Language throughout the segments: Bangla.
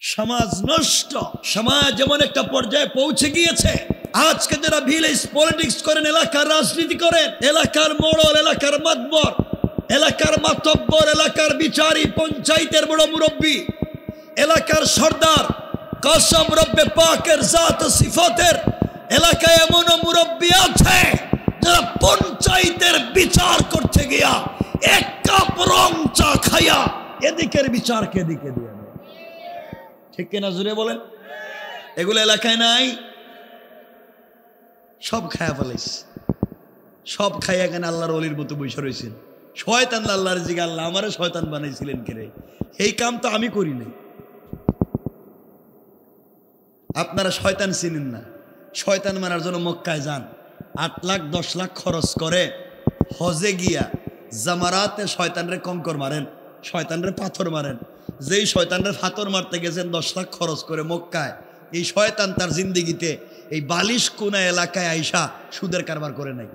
সমাজ নষ্ট। সমাজ এমন একটা পর্যায়ে পৌঁছে গিয়েছে, আজকে যারা ভিলেজ পলিটিক্স করেন, এলাকার রাজনীতি করেন, এলাকার মোড়ল, এলাকার মাতবর, এলাকার মাতব্বর, এলাকার বিচারী, পঞ্চায়েতের বড় মুরব্বী, এলাকার সর্দার, কসম রব্বে পাকের জাত সিফাতের, এলাকায় এমন মুরব্বী আছে যারা পঞ্চায়েতের বিচার করতে গিয়া এক কাপ রং চা খাইয়া এদিকের বিচারকে এদিকে দিয়ে, ঠিক কিনা জুড়ে বলেন? এগুলো এলাকায় নাই, সব খায়া ফেলাইস, সব খাইয়া কেন আল্লাহর ওলির মতো বসে রয়েছেন। শয়তান আল্লাহর জিগা, আল্লাহ আমারে শয়তান বানাইছিলেন কেরে? এই কাম তো আমি করি নাই। আপনারা শয়তান চিনেন না। শয়তান মারার জন্য মক্কায় যান, 8 লাখ 10 লাখ খরচ করে হজে গিয়া জামারাতে শয়তানরে কঙ্কর মারেন, শয়তানরে পাথর মারেন। যেই শয়তানরে পাথর মারতে গেছেন 10 লাখ খরচ করে মক্কায়, এই শয়তান তার জিন্দিগিতে এই বালিশ কোনা এলাকায় আইসা সুদের কারবার করে নাই।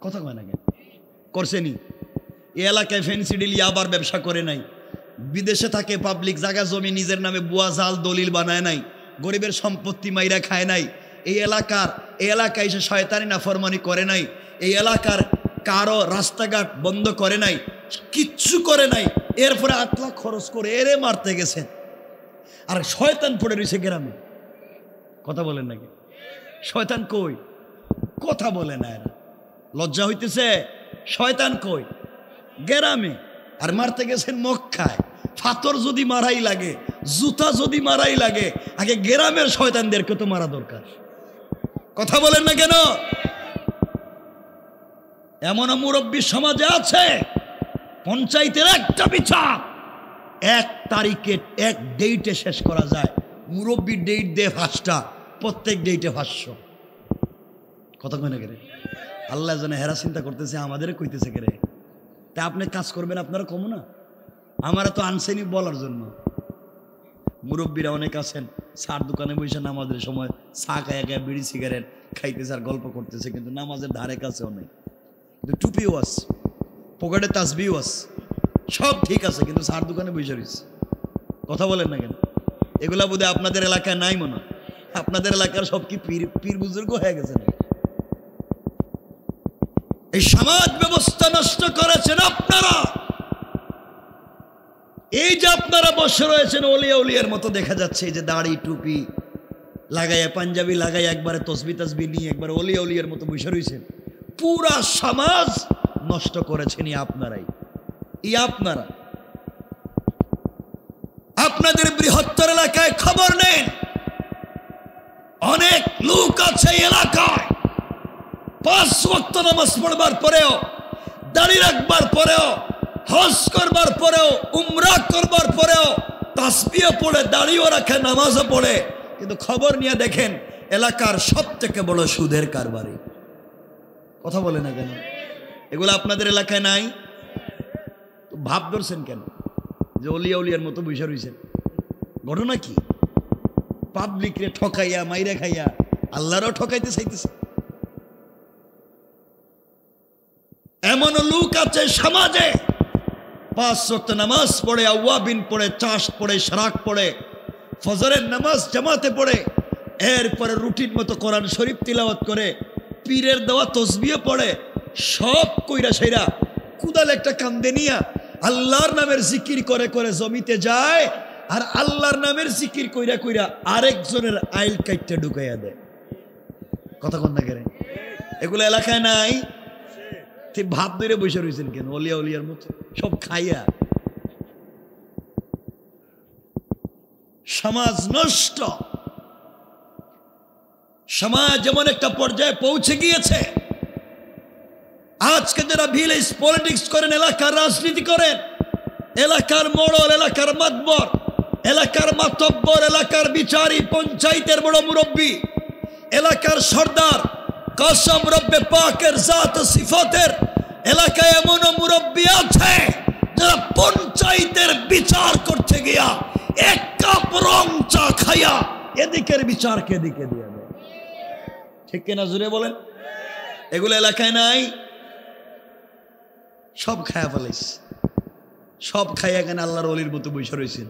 কথা কয় না কেন? করছেনি? এই এলাকায় ফেন্সি ডিল ইয়াবার ব্যবসা করে নাই। বিদেশে থাকে, পাবলিক জায়গা জমি নিজের নামে বুয়া জাল দলিল বানায় নাই। গরিবের সম্পত্তি মাইরা খায় নাই। এই এলাকায় এসে শয়তানি নাফরমানি করে নাই। এই এলাকার কারো রাস্তাঘাট বন্ধ করে নাই, কিচ্ছু করে নাই। এরপরে 8 লাখ খরচ করে এরে মারতে গেছেন, আর শয়তান পড়ে রয়েছে গ্রামে। কথা বলেন নাকি? শয়তান কই? কথা বলে না এরা। লজ্জা হইতেছে? শয়তান কই? গ্রামে। আর মারতে গেছেন মক্কায়। পাথর যদি মারাই লাগে, জুতা যদি মারাই লাগে, আগে গ্রামের শয়তানদেরকে তো মারা দরকার। কথা বলেন না কেন? এমন মুরব্বী সমাজে আছে, পঞ্চায়েতের একটা বিচার 1 তারিখে 1 ডেটে শেষ করা যায়। মুরব্বী ডেট দেয় 5টা, প্রত্যেক ডেটে 500। কথা কয় না কেরে? আল্লাহ জানে হেরা চিন্তা করতেছে, আমাদের কইতেছে কেরে? তা আপনি কাজ করবেন, আপনারা কমো না? আমারা তো আনছেনি বলার জন্য। মুরব্বীরা অনেক আছেন, চার দোকানে বসে নামাজের সময় চা খাইয়া খাইয়া বিড়ি সিগারেট খাইতেছে আর গল্প করতেছে, কিন্তু নামাজের ধারে কাছে অনেক। কিন্তু টুপিও আছে, পকেটে তাসবিও আছে, সব ঠিক আছে, কিন্তু চার দোকানে বসে রয়েছে। কথা বলেন না কেন? এগুলা বোধহয় আপনাদের এলাকায় নাই মনে হয়। আপনাদের এলাকার সব কি পীর বুজুর্গ হয়ে গেছে? এই সমাজ ব্যবস্থা নষ্ট করেছেন আপনারা। এই যে আপনারা বসে রয়েছেন ওলিয়া উলিয়ার মতো দেখা যাচ্ছে, এই যে দাড়ি টুপি লাগাইয়া, পাঞ্জাবি লাগাইয়া, একবারে তসবি তসবি নিয়ে একবারে ওলিয়া উলিয়ার মতো বসে রয়েছেন। পুরা সমাজ নষ্ট করেছেন আপনারাই। আপনারা আপনাদের বৃহত্তর এলাকায় খবর নেন, অনেক লোক আছে এলাকায় 5 ওয়াক্ত নামাজ পড়বার পরেও, দাড়ি রাখবার পরেও, হজ করবার পরেও, উমরা করবার পরেও, তাসবিহ পড়ে, দাড়িও রাখে, নামাজও পড়ে, কিন্তু খবর নিয়ে দেখেন এলাকার সবথেকে বড় সুদের কারবারি। কথা বলে না কেন? এগুলো আপনাদের এলাকায় নাই? ভাব ধরছেন কেন যে ওলিয়া উলিয়ার মতো বসে রয়েছেন? ঘটনা কি? পাবলিকরে ঠকাইয়া মাইরা খাইয়া আল্লাহরও ঠকাইতে চাইতেছে। এমন লোক আছে সমাজে, 5 ওয়াক্ত নামাজ পড়ে, আওয়াবিন পড়ে, চাষ পড়ে, শরাক পড়ে, ফজরের নামাজ জামাতে পড়ে, এরপরে রুটিন মতো কোরআন শরীফ তিলাওয়াত করে, পীরের দেওয়া তসবিহ পড়ে, সব কইরা সেরা কুদাল একটা কান্দে নিয়া আল্লাহর নামের জিকির করে করে জমিতে যায়, আর আল্লাহর নামের জিকির কইরা কইরা আরেকজনের আইল কাইটটা ঢুকাইয়া দেয়। কথা কন না কেন? এগুলো এলাকায় নাই? ঠিক ভাব ধরে বসে রয়েছেন কেন ওলিয়া উলিয়ার মতো? সব খাইয়া। সমাজ নষ্ট। সমাজ এমন একটা পর্যায়ে পৌঁছে গিয়েছে, আজকে যারা ভিলেজ পলিটিক্স করেন, এলাকার রাজনীতি করেন, এলাকার মোড়ল, এলাকার মাতবর, এলাকার মাতব্বর, এলাকার বিচারী, পঞ্চায়েতের বড় মুরব্বী, এলাকার সর্দার, কসম রব্বে পাকের জাত সিফাতের, এলাকায় এমন মুরব্বী আছে যারা পঞ্চায়েতের বিচার করতে গিয়া এক কাপ রং চা খাইয়া এদিকের বিচারকে এদিকে দিয়ে দেয়। ঠিক কিনা জুড়ে বলেন? এগুলো এলাকায় নাই? সব খায়া ফেলাইস, সব খাইয়া কেন আল্লাহর ওলির মতো বসে রয়েছেন।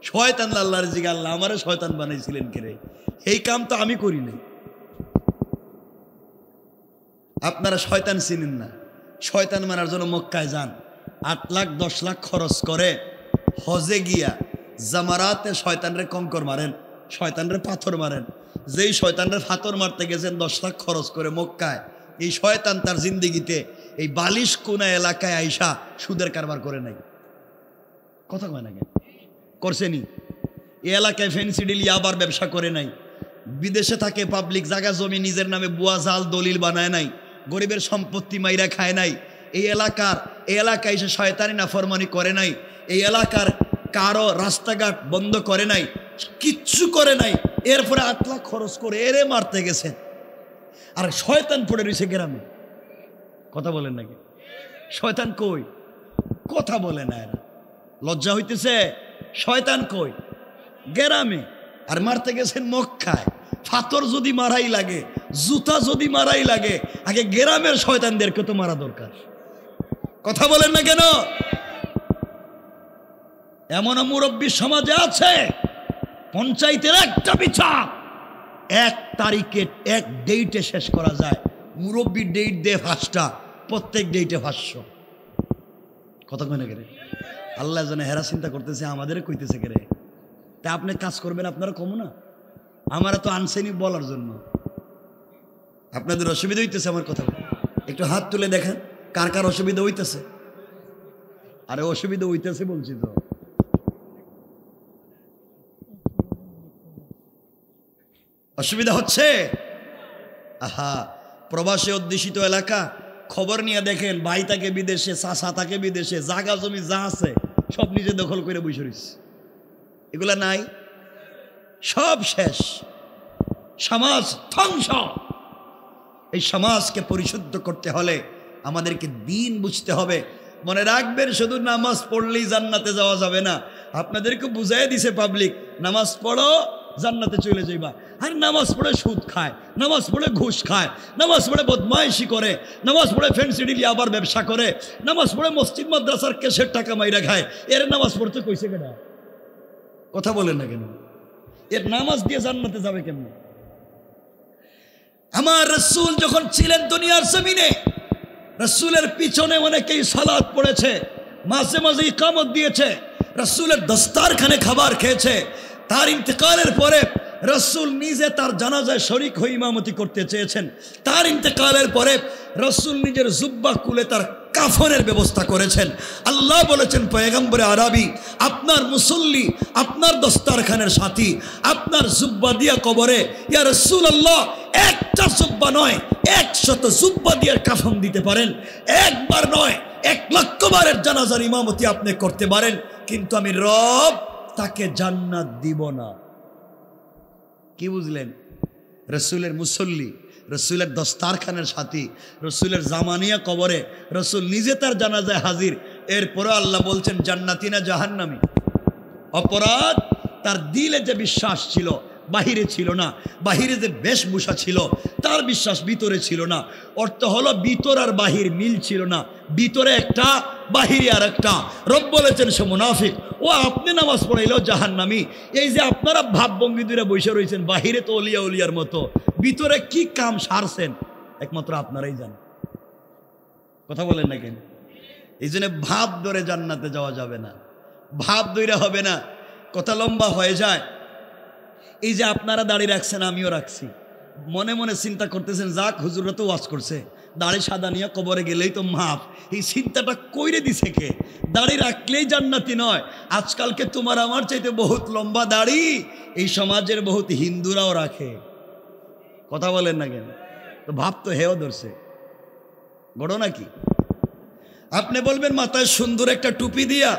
শয়তান আল্লাহর জিগা, আল্লাহ আমারে শয়তান বানাইছিলেন কে রে? এই কাম তো আমি করি নাই। আপনারা শয়তান চিনেন না। শয়তান মারার জন্য মক্কায় যান, 8 লাখ 10 লাখ খরচ করে হজে গিয়া জামারাতে শয়তানরে কঙ্কর মারেন, শয়তানরে পাথর মারেন। যেই শয়তানরে পাথর মারতে গেছেন 10 লাখ খরচ করে মক্কায়, এই শয়তান তার জিন্দিগিতে এই বালিশ কোনা এলাকায় আইসা সুদের কারবার করে নাই। কথা কয় না কেন? করছেনি। এই এলাকায় ফেন্সিডিল ইয়াবার ব্যবসা করে নাই। বিদেশে থাকে পাবলিক জায়গা জমি নিজের নামে বুয়া জাল দলিল বানায় নাই। গরিবের সম্পত্তি মাইরা খায় নাই। এই এলাকায় এসে শয়তানি নাফরমানি করে নাই। এই এলাকার কারো রাস্তাঘাট বন্ধ করে নাই, কিচ্ছু করে নাই। এরপরে 8 লাখ খরচ করে এরে মারতে গেছেন, আর শয়তান পড়ে রয়েছে গ্রামে। কথা বলেন নাকি? শয়তান কই? কথা বলে না এরা। লজ্জা হইতেছে? শয়তান কই? গ্রামে। আর মারতে গেছেন মক্কায়। ফাতর যদি মারাই লাগে, জুতা যদি মারাই লাগে, আগে গ্রামের শয়তানদেরকে তো মারা দরকার। কথা বলেন না কেন? এমন মুরব্বী সমাজে আছে, পঞ্চায়েতের একটা বিচার 1 তারিখে 1 ডেটে শেষ করা যায়। মুরব্বী ডেট দিয়ে 5টা, প্রত্যেক ডেটে 500। কথা কয় না কেরে? আল্লাহ জানে হেরা চিন্তা করতেছে, আমাদের কইতেছে কেরে? তা আপনি কাজ করবেন, আপনারা কমো না? আমারা তো আনছেনি বলার জন্য। আপনাদের অসুবিধা হইতেছে আমার কথা? একটু হাত তুলে দেখেন কার কার অসুবিধা হইতেছে। আরে অসুবিধা হইতেছে বলছি তো। অসুবিধা হচ্ছে? আহা, প্রবাসে অধ্যুষিত এলাকা, খবর নিয়ে দেখেন, ভাই তাকে বিদেশে, চাচা তাকে বিদেশে, জাগা জমি যা আছে সব নিজে দখল করে বসে রয়েছে। এগুলা নাই, সব শেষ, সমাজ ধ্বংস। এই সমাজকে পরিশুদ্ধ করতে হলে আমাদেরকে দিন বুঝতে হবে। মনে রাখবেন, শুধু নামাজ পড়লেই জান্নাতে যাওয়া যাবে না। আপনাদেরকে বুঝাই দিছে পাবলিক, নামাজ পড়ো জান্নাতে চলে যাইবা। আর নামাজ পড়ে সুদ খায়, নামাজ পড়ে ঘুষ খায়, নামাজ পড়ে বদমাইশি করে, নামাজ পড়ে ফেন্সিডিল আবার ব্যবসা করে, নামাজ পড়ে মসজিদ মাদ্রাসার কেসের টাকা মাইরা খায়। এর নামাজ পড়তে কইছে কেনা? কথা বলেন না কেন? এর নামাজ দিয়ে জান্নাতে যাবে কেমন? আমার রাসূল যখন ছিলেন দুনিয়ার জমিনে, রাসূলের পিছনে অনেকেই সালাত পড়েছে, মাঝে মাঝে ইকামত দিয়েছে, রাসূলের দস্তারখানে খাবার খেয়েছে। তার ইন্তেকালের পরে রাসূল নিজে তার জানাজায় শরীক হয়ে ইমামতি করতে চেয়েছেন। তার ইন্তেকালের পরে রাসূল নিজের জুব্বা খুলে তার কাফনের ব্যবস্থা করেছেন। আল্লাহ বলেছেন পয়গম্বরে আরবি, আপনার মুসল্লি, আপনার দস্তারখানের সাথী, আপনার জুব্বা দিয়া কবরে ইয়া রাসূলুল্লাহ একটা জুব্বা নয় 100 জুব্বা দিয়ে কাফন দিতে পারেন। একবার নয় 1 লক্ষ বারের জানাজার ইমামতি আপনি করতে পারেন, কিন্তু আমি রব তাকে জান্নাত দিব না। কি বুঝলেন? রাসূলের মুসল্লি, রাসূলের দস্তারখানের সাথী, রাসূলের জামানিয়া কবরে রাসূল নিজে তার জানাজায় হাজির। এরপরে আল্লাহ বলছেন জান্নাতি না জাহান্নামী? অপরাধ তার দিলে যে বিশ্বাস ছিল বাহিরে ছিল না, বাহিরে যে বেশভূষা ছিল তার বিশ্বাস ভিতরে ছিল না। অর্থ হলো ভিতর আর বাহির মিল ছিল না, ভিতরে একটা বাহিরে আর একটা। রব বলেছেন সে মুনাফিক, ও আপনি নামাজ পড়াইলেও জাহান্নামী। এই যে আপনারা ভাবভঙ্গি দূরে বসে রয়েছেন, বাহিরে তো অলিয়া উলিয়ার মতো, ভিতরে কি কাম সারছেন একমাত্র আপনারাই জানেন। কথা বলেন না কেন? এই জন্য ভাব ধরে জান্নাতে যাওয়া যাবে না, ভাব ধরে হবে না, কথা লম্বা হয়ে যায়। এই যে আপনারা দাড়ি রাখছেন, আমিও রাখছি, মনে মনে চিন্তা করতেছেন যাক হুজুররা তো ওয়াজ করছে, দাড়ি সাদা নিয়ে কবরে গেলেই তো মাপ। এই চিন্তাটা কইরে দিছে কে? দাড়ি রাখলেই জান্নাতি নয়। আজকালকে তোমার আমার চাইতে বহুত লম্বা দাড়ি এই সমাজের বহুত হিন্দুরাও রাখে। কথা বলেন না কেন? তো ভাব তো হেও ধরছে, ঘটনা কি? আপনি বলবেন মাথায় সুন্দর একটা টুপি দিয়া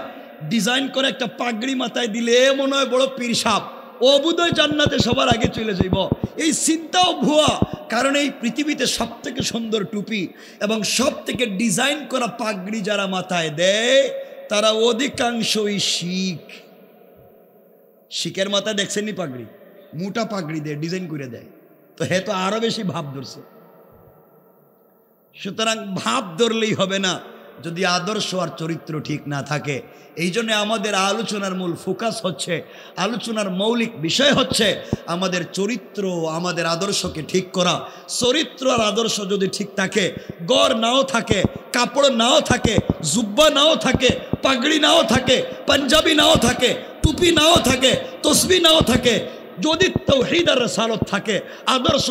ডিজাইন করে একটা পাগড়ি মাথায় দিলে মনে হয় বড় পীর সাপ, ও বুধই জান্নাতে সবার আগে চলে যাইব। এই চিন্তাও ভুয়া, কারণ এই পৃথিবীতে সব থেকে সুন্দর টুপি এবং সব থেকে ডিজাইন করা পাগড়ি যারা মাথায় দেয় তারা অধিকাংশই শিখ। শিখের মাথায় দেখছেন নি পাগড়ি? মোটা পাগড়ি দেয়, ডিজাইন করে দেয়, তো হে তো আরো বেশি ভাব ধরছে। সুতরাং ভাব ধরলেই হবে না, যদি আদর্শ আর চরিত্র ঠিক না থাকে। এই জন্য আমাদের আলোচনার মূল ফোকাস হচ্ছে, আলোচনার মৌলিক বিষয় হচ্ছে আমাদের চরিত্র, আমাদের আদর্শকে ঠিক করা। চরিত্র আর আদর্শ যদি ঠিক থাকে, গড় নাও থাকে, কাপড় নাও থাকে, জুব্বা নাও থাকে, পাগড়ি নাও থাকে, পাঞ্জাবি নাও থাকে, টুপি নাও থাকে, তসবি নাও থাকে, যদি তাওহীদ আর রিসালাত থাকে, আদর্শ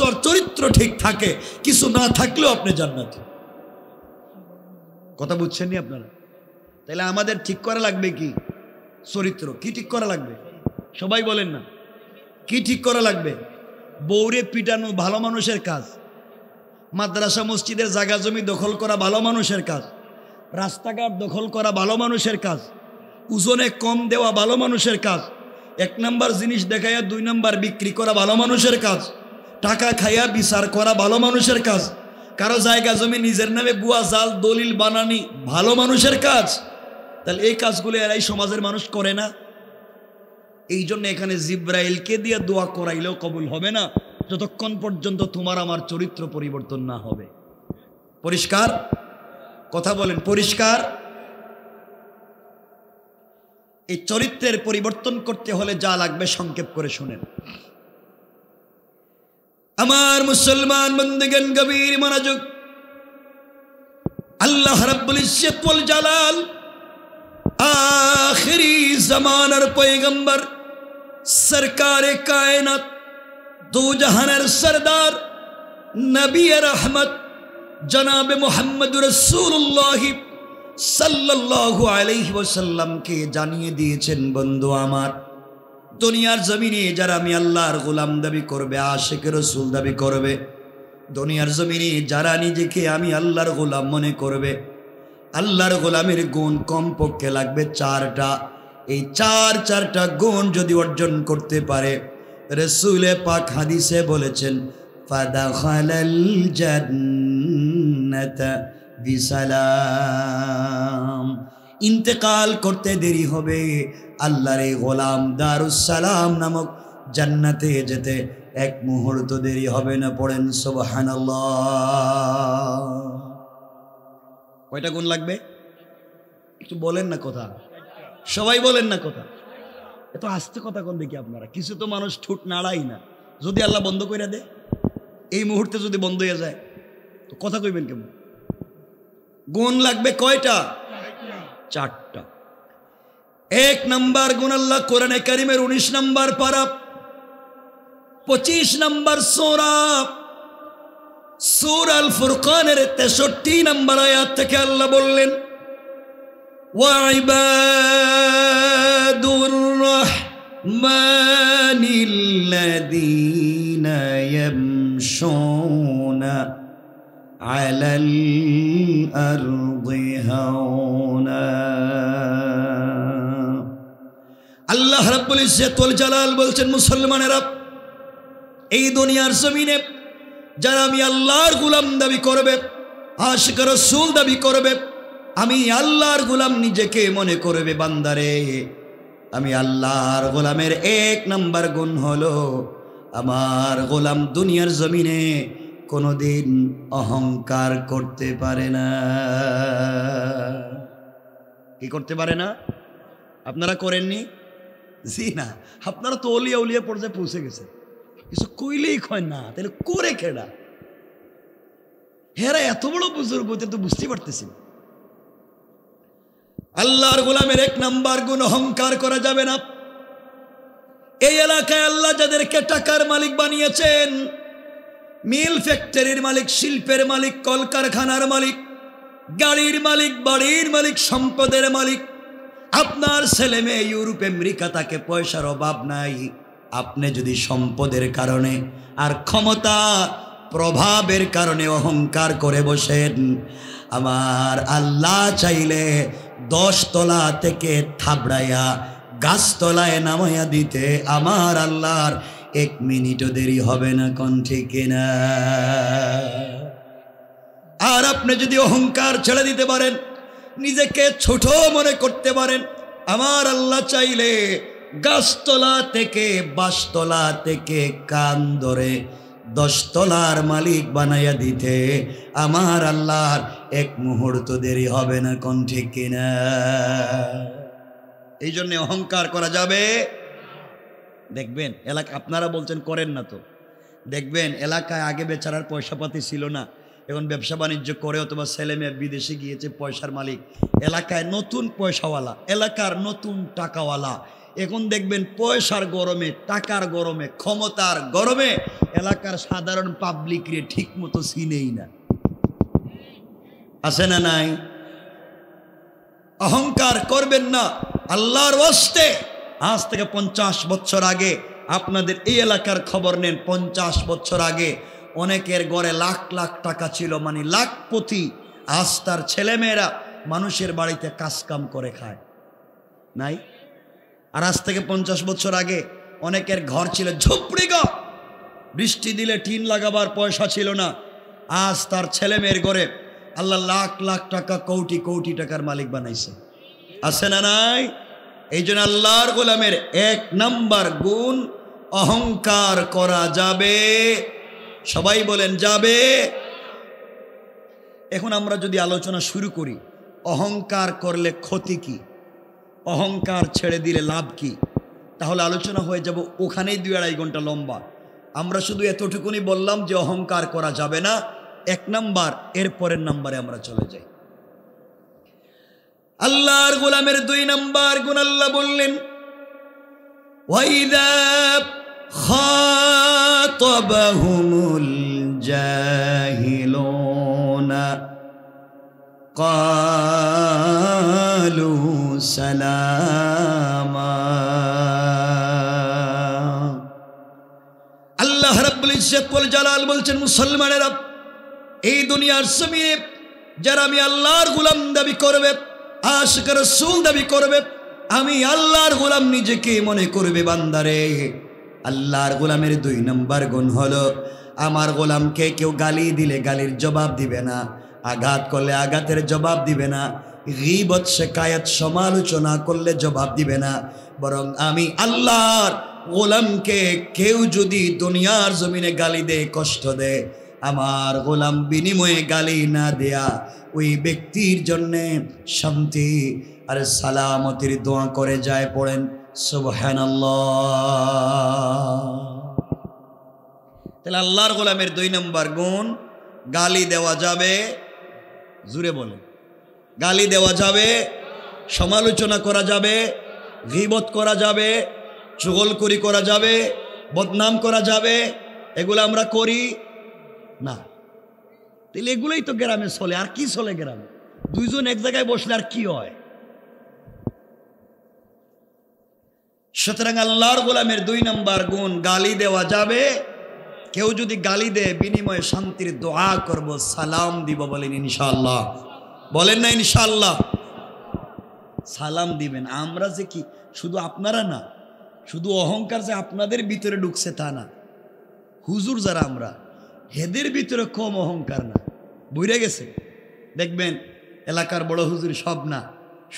আর চরিত্র ঠিক থাকে, কিছু না থাকলেও আপনি জান্নাতে। কথা বুঝছেন নি আপনারা? তাহলে আমাদের ঠিক করা লাগবে কি? চরিত্র। কি ঠিক করা লাগবে? সবাই বলেন না, কি ঠিক করা লাগবে? বউরে পিটানো ভালো মানুষের কাজ, মাদ্রাসা মসজিদের জায়গা জমি দখল করা ভালো মানুষের কাজ, রাস্তাঘাট দখল করা ভালো মানুষের কাজ, ওজনে কম দেওয়া ভালো মানুষের কাজ, 1 নাম্বার জিনিস দেখাইয়া 2 নাম্বার বিক্রি করা ভালো মানুষের কাজ, টাকা খাইয়া বিচার করা ভালো মানুষের কাজ, কারো জায়গা জমি নিজের নামে বুয়া জাল দলিল বানানি ভালো মানুষের কাজ। তাহলে এই কাজগুলো এরাই সমাজের মানুষ করে না। এই জন্য এখানে জিব্রাইলকে দিয়ে দোয়া করাইলেও কবুল হবে না যতক্ষণ পর্যন্ত তোমার আমার চরিত্র পরিবর্তন না হবে। পরিষ্কার কথা বলেন, পরিষ্কার? এই চরিত্রের পরিবর্তন করতে হলে যা লাগবে সংক্ষেপ করে শুনেন। আমার মুসলমান বন্ধুগণ, গভীর মনোযোগ। আল্লাহ রাব্বুল ইজ্জত ওয়াল জালাল আখিরি জামানার পয়গম্বর, সরকারে কায়নাত, দু জাহানের সরদার, নবী রহমত জনাবে মুহাম্মদ রাসূলুল্লাহ সাল্লাল্লাহু আলাইহি ওয়াসাল্লামকে জানিয়ে দিয়েছেন, বন্ধু আমার, দুনিয়ার জমিনে যারা আমি আল্লাহর গোলাম দাবি করবে, আশিক রাসূল দাবি করবে, দুনিয়ার জমিনে যারা নিজেকে আমি আল্লাহর গোলাম মনে করবে, আল্লাহর গোলামের গুণ কমপক্ষে লাগবে 4টা। এই চারটা গুণ যদি অর্জন করতে পারে, রাসূলে পাক হাদিসে বলেছেন, ফাদাখালাল জান্নাতা বিসালাম, ইন্তেকাল করতে দেরি হবে, আল্লাহর এই গোলাম দারুস সালাম নামক জান্নাতে যেতে 1 মুহূর্ত দেরি হবে না। পড়েন সুবহানাল্লাহ। কয়টা গুণ লাগবে? একটু বলেন না কথা, সবাই বলেন না কথা। এত আস্তে কথা কোন দেখি আপনারা? কিছু তো মানুষ ঠোঁট নাড়াই না। যদি আল্লাহ বন্ধ করে দেয়, এই মুহূর্তে যদি বন্ধ হয়ে যায়, তো কথা কইবেন কেমন? গুণ লাগবে কয়টা? 4টা। 1 নাম্বার গুণ আল্লাহ কোরআনে কারিমের 19 নাম্বার পারা 25 নাম্বার সূরা সূরা আল ফুরকানের 63 নাম্বার আয়াত থেকে আল্লাহ বললেন, ওয়া ইবাদুর রাহমানিল্লাযীনা ইয়ামশুনা আলাল আরদি হাওনা। আল্লাহ রাব্বুল ইজ্জত ওয়াল জালাল বলছেন, মুসলমানেরা, এই দুনিয়ার জমিনে যারা আমি আল্লাহর গোলাম দাবি করবে, আশিক রাসূল দাবি করবে, আমি আল্লাহর গোলাম নিজেকে মনে করবে, বান্দারে আমি আল্লাহর গোলামের 1 নাম্বার গুণ হলো, আমার গোলাম দুনিয়ার জমিনে কোনোদিন অহংকার করতে পারে না। কি করতে পারে না? আপনারা করেননি? জি না, আপনারা তো অলিয়া উলিয়া পর্যায়ে পৌঁছে গেছে, কিছু কইলেই কয় না, তাহলে করে কেডা? হেরা এত বড় বুজুর্গ হতে তো বুঝতে পারতেছি। আল্লাহর গোলামের 1 নাম্বার গুণ অহংকার করা যাবে না। এই এলাকায় আল্লাহ যাদেরকে টাকার মালিক বানিয়েছেন, মিল ফ্যাক্টরির মালিক, শিল্পের মালিক, কলকারখানার মালিক, গাড়ির মালিক, বাড়ির মালিক, সম্পদের মালিক, আপনার ছেলে মেয়ে ইউরোপ আমেরিকা তাকে পয়সার অভাব নাই। আপনি যদি সম্পদের কারণে আর ক্ষমতা প্রভাবের কারণে অহংকার করে বসেন, আমার আল্লাহ চাইলে 10 তলা থেকে থাবড়াইয়া গাছতলায় নামাইয়া দিতে আমার আল্লাহর 1 মিনিটও দেরি হবে না। কোন ঠিক না? আর আপনি যদি অহংকার ছেড়ে দিতে পারেন, নিজেকে ছোট মনে করতে পারেন, আমার আল্লাহ চাইলে গাছতলা থেকে বাসতলা থেকে কান ধরে 10 তলার মালিক বানাইয়া দিতে আমার আল্লাহর এক মুহূর্ত দেরি হবে না, কোন ঠিক কিনা? এই জন্য অহংকার করা যাবে। দেখবেন এলাকা, আপনারা বলছেন করেন না তো, দেখবেন এলাকায় আগে বেচারার পয়সাপাতি ছিল না, এখন ব্যবসা বাণিজ্য করে অথবা ছেলে মেয়ে বিদেশে গিয়েছে, পয়সার মালিক, এলাকায় নতুন পয়সাওয়ালা, এলাকার নতুন টাকাওয়ালা। এখন দেখবেন পয়সার গরমে, টাকার গরমে, ক্ষমতার গরমে এলাকার সাধারণ পাবলিক রে ঠিক মতো চিনেই না। আছে না নাই? অহংকার করবেন না আল্লাহর ওয়াস্তে। আজ থেকে 50 বছর আগে আপনাদের এই এলাকার খবর নেন, 50 বছর আগে অনেকের ঘরে লাখ লাখ টাকা ছিল, মানে লাখপতি। আজ তার ছেলেমেয়েরা মানুষের বাড়িতে কাজকাম করে খায়, নাই? আর আজ থেকে 50 বছর আগে অনেকের ঘর ছিল ঝুপড়ি ঘর, বৃষ্টি দিলে টিন লাগাবার পয়সা ছিল না। আজ তার ছেলেমেয়ের ঘরে আল্লাহ লাখ লাখ টাকা, কোটি কোটি টাকার মালিক বানাইছে। আছে না নাই? এই জন্য আল্লাহর গোলামের 1 নাম্বার গুণ, অহংকার করা যাবে। সবাই বলেন যাবে। এখন আমরা যদি আলোচনা শুরু করি, অহংকার করলে ক্ষতি কি, অহংকার ছেড়ে দিলে লাভ কি, তাহলে আলোচনা হয়ে যাব ওখানেই 2-2.5 ঘন্টা লম্বা। আমরা শুধু এতটুকুনি বললাম যে অহংকার করা যাবে না, 1 নাম্বার। এর পরের নাম্বারে আমরা চলে যাই। আল্লাহর গোলামের 2 নাম্বার গুণ আল্লাহ বললেন, ওয়াইদা খাতাবাহুমুল জাহিলুনা ক্বালু সালামা। আল্লাহ রাব্বুল ইজ্জত ওয়াল জালাল বলছেন, মুসলমানেরা, এই দুনিয়ার জমিনে যারা আমি আল্লাহর গোলাম দাবি করবে, আশিক রাসূল দাবি করবে, আমি আল্লাহর গোলাম নিজেকে মনে করবে, বান্দারে, আল্লাহর গোলামের 2 নাম্বার গুণ হলো, আমার গোলামকে কেউ গালি দিলে গালির জবাব দিবে না, আঘাত করলে আঘাতের জবাব দিবে না, গীবত শিকায়াত সমালোচনা করলে জবাব দিবে না, বরং আমি আল্লাহর গোলামকে কেউ যদি দুনিয়ার জমিনে গালি দেয়, কষ্ট দেয়, আমার গোলাম বিনিময়ে গালি না দেয়া ওই ব্যক্তির জন্যে শান্তি আর সালামতির দোয়া করে যায়। পড়েন সুবহানাল্লাহ। তাহলে আল্লাহর গোলামের 2 নাম্বার গুণ, গালি দেওয়া যাবে। জুড়ে বলেন, গালি দেওয়া যাবে, সমালোচনা করা যাবে, গীবত করা যাবে, চুগলখড়ি করা যাবে, বদনাম করা যাবে। এগুলো আমরা করি না। তাহলে এগুলোই তো গ্রামে চলে, আর কি চলে গ্রামে? 2 জন এক জায়গায় বসলে আর কি হয়? সুতরাং আল্লাহর গোলামের 2 নাম্বার গুণ, গালি দেওয়া যাবে। কেউ যদি গালি দেয়, বিনিময়ে শান্তির দোয়া করব, সালাম দিব। বলেন ইনশাআল্লাহ। বলেন না ইনশাআল্লাহ? সালাম দিবেন। আমরা যে কি, শুধু আপনারা না, শুধু অহংকার যে আপনাদের ভিতরে ঢুকছে তা না, হুজুর যারা আমরা, হেদের ভিতরে কম অহংকার না, বুঝে গেছে। দেখবেন এলাকার বড় হুজুর, সব না,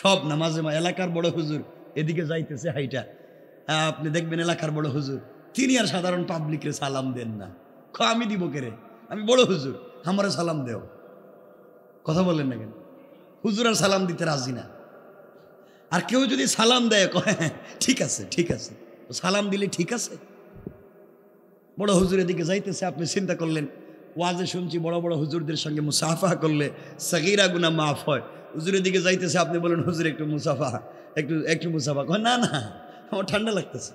সব না, মাঝে মাঝে এলাকার বড় হুজুর এদিকে যাইতেছে হাইটা, আপনি দেখবেন এলাকার বড় হুজুর তিনি আর সাধারণ পাবলিকরে সালাম দেন না। আমি দিব কেরে, আমি বড় হুজুর, আমারও সালাম দেও। কথা বলেন না কেন? হুজুর আর সালাম দিতে রাজি না। আর কেউ যদি সালাম দেয়, ঠিক আছে ঠিক আছে, সালাম দিলে ঠিক আছে। বড় হুজুরের দিকে যাইতেছে, আপনি চিন্তা করলেন, ওয়াজে শুনছি বড় বড় হুজুরদের সঙ্গে মুসাফা করলে সাগীরা গুনাহ মাফ হয়। হুজুরের দিকে যাইতেছে, আপনি বলেন হুজুর একটু মুসাফা, একটু মুসাফা। না না, আমার ঠান্ডা লাগতেছে,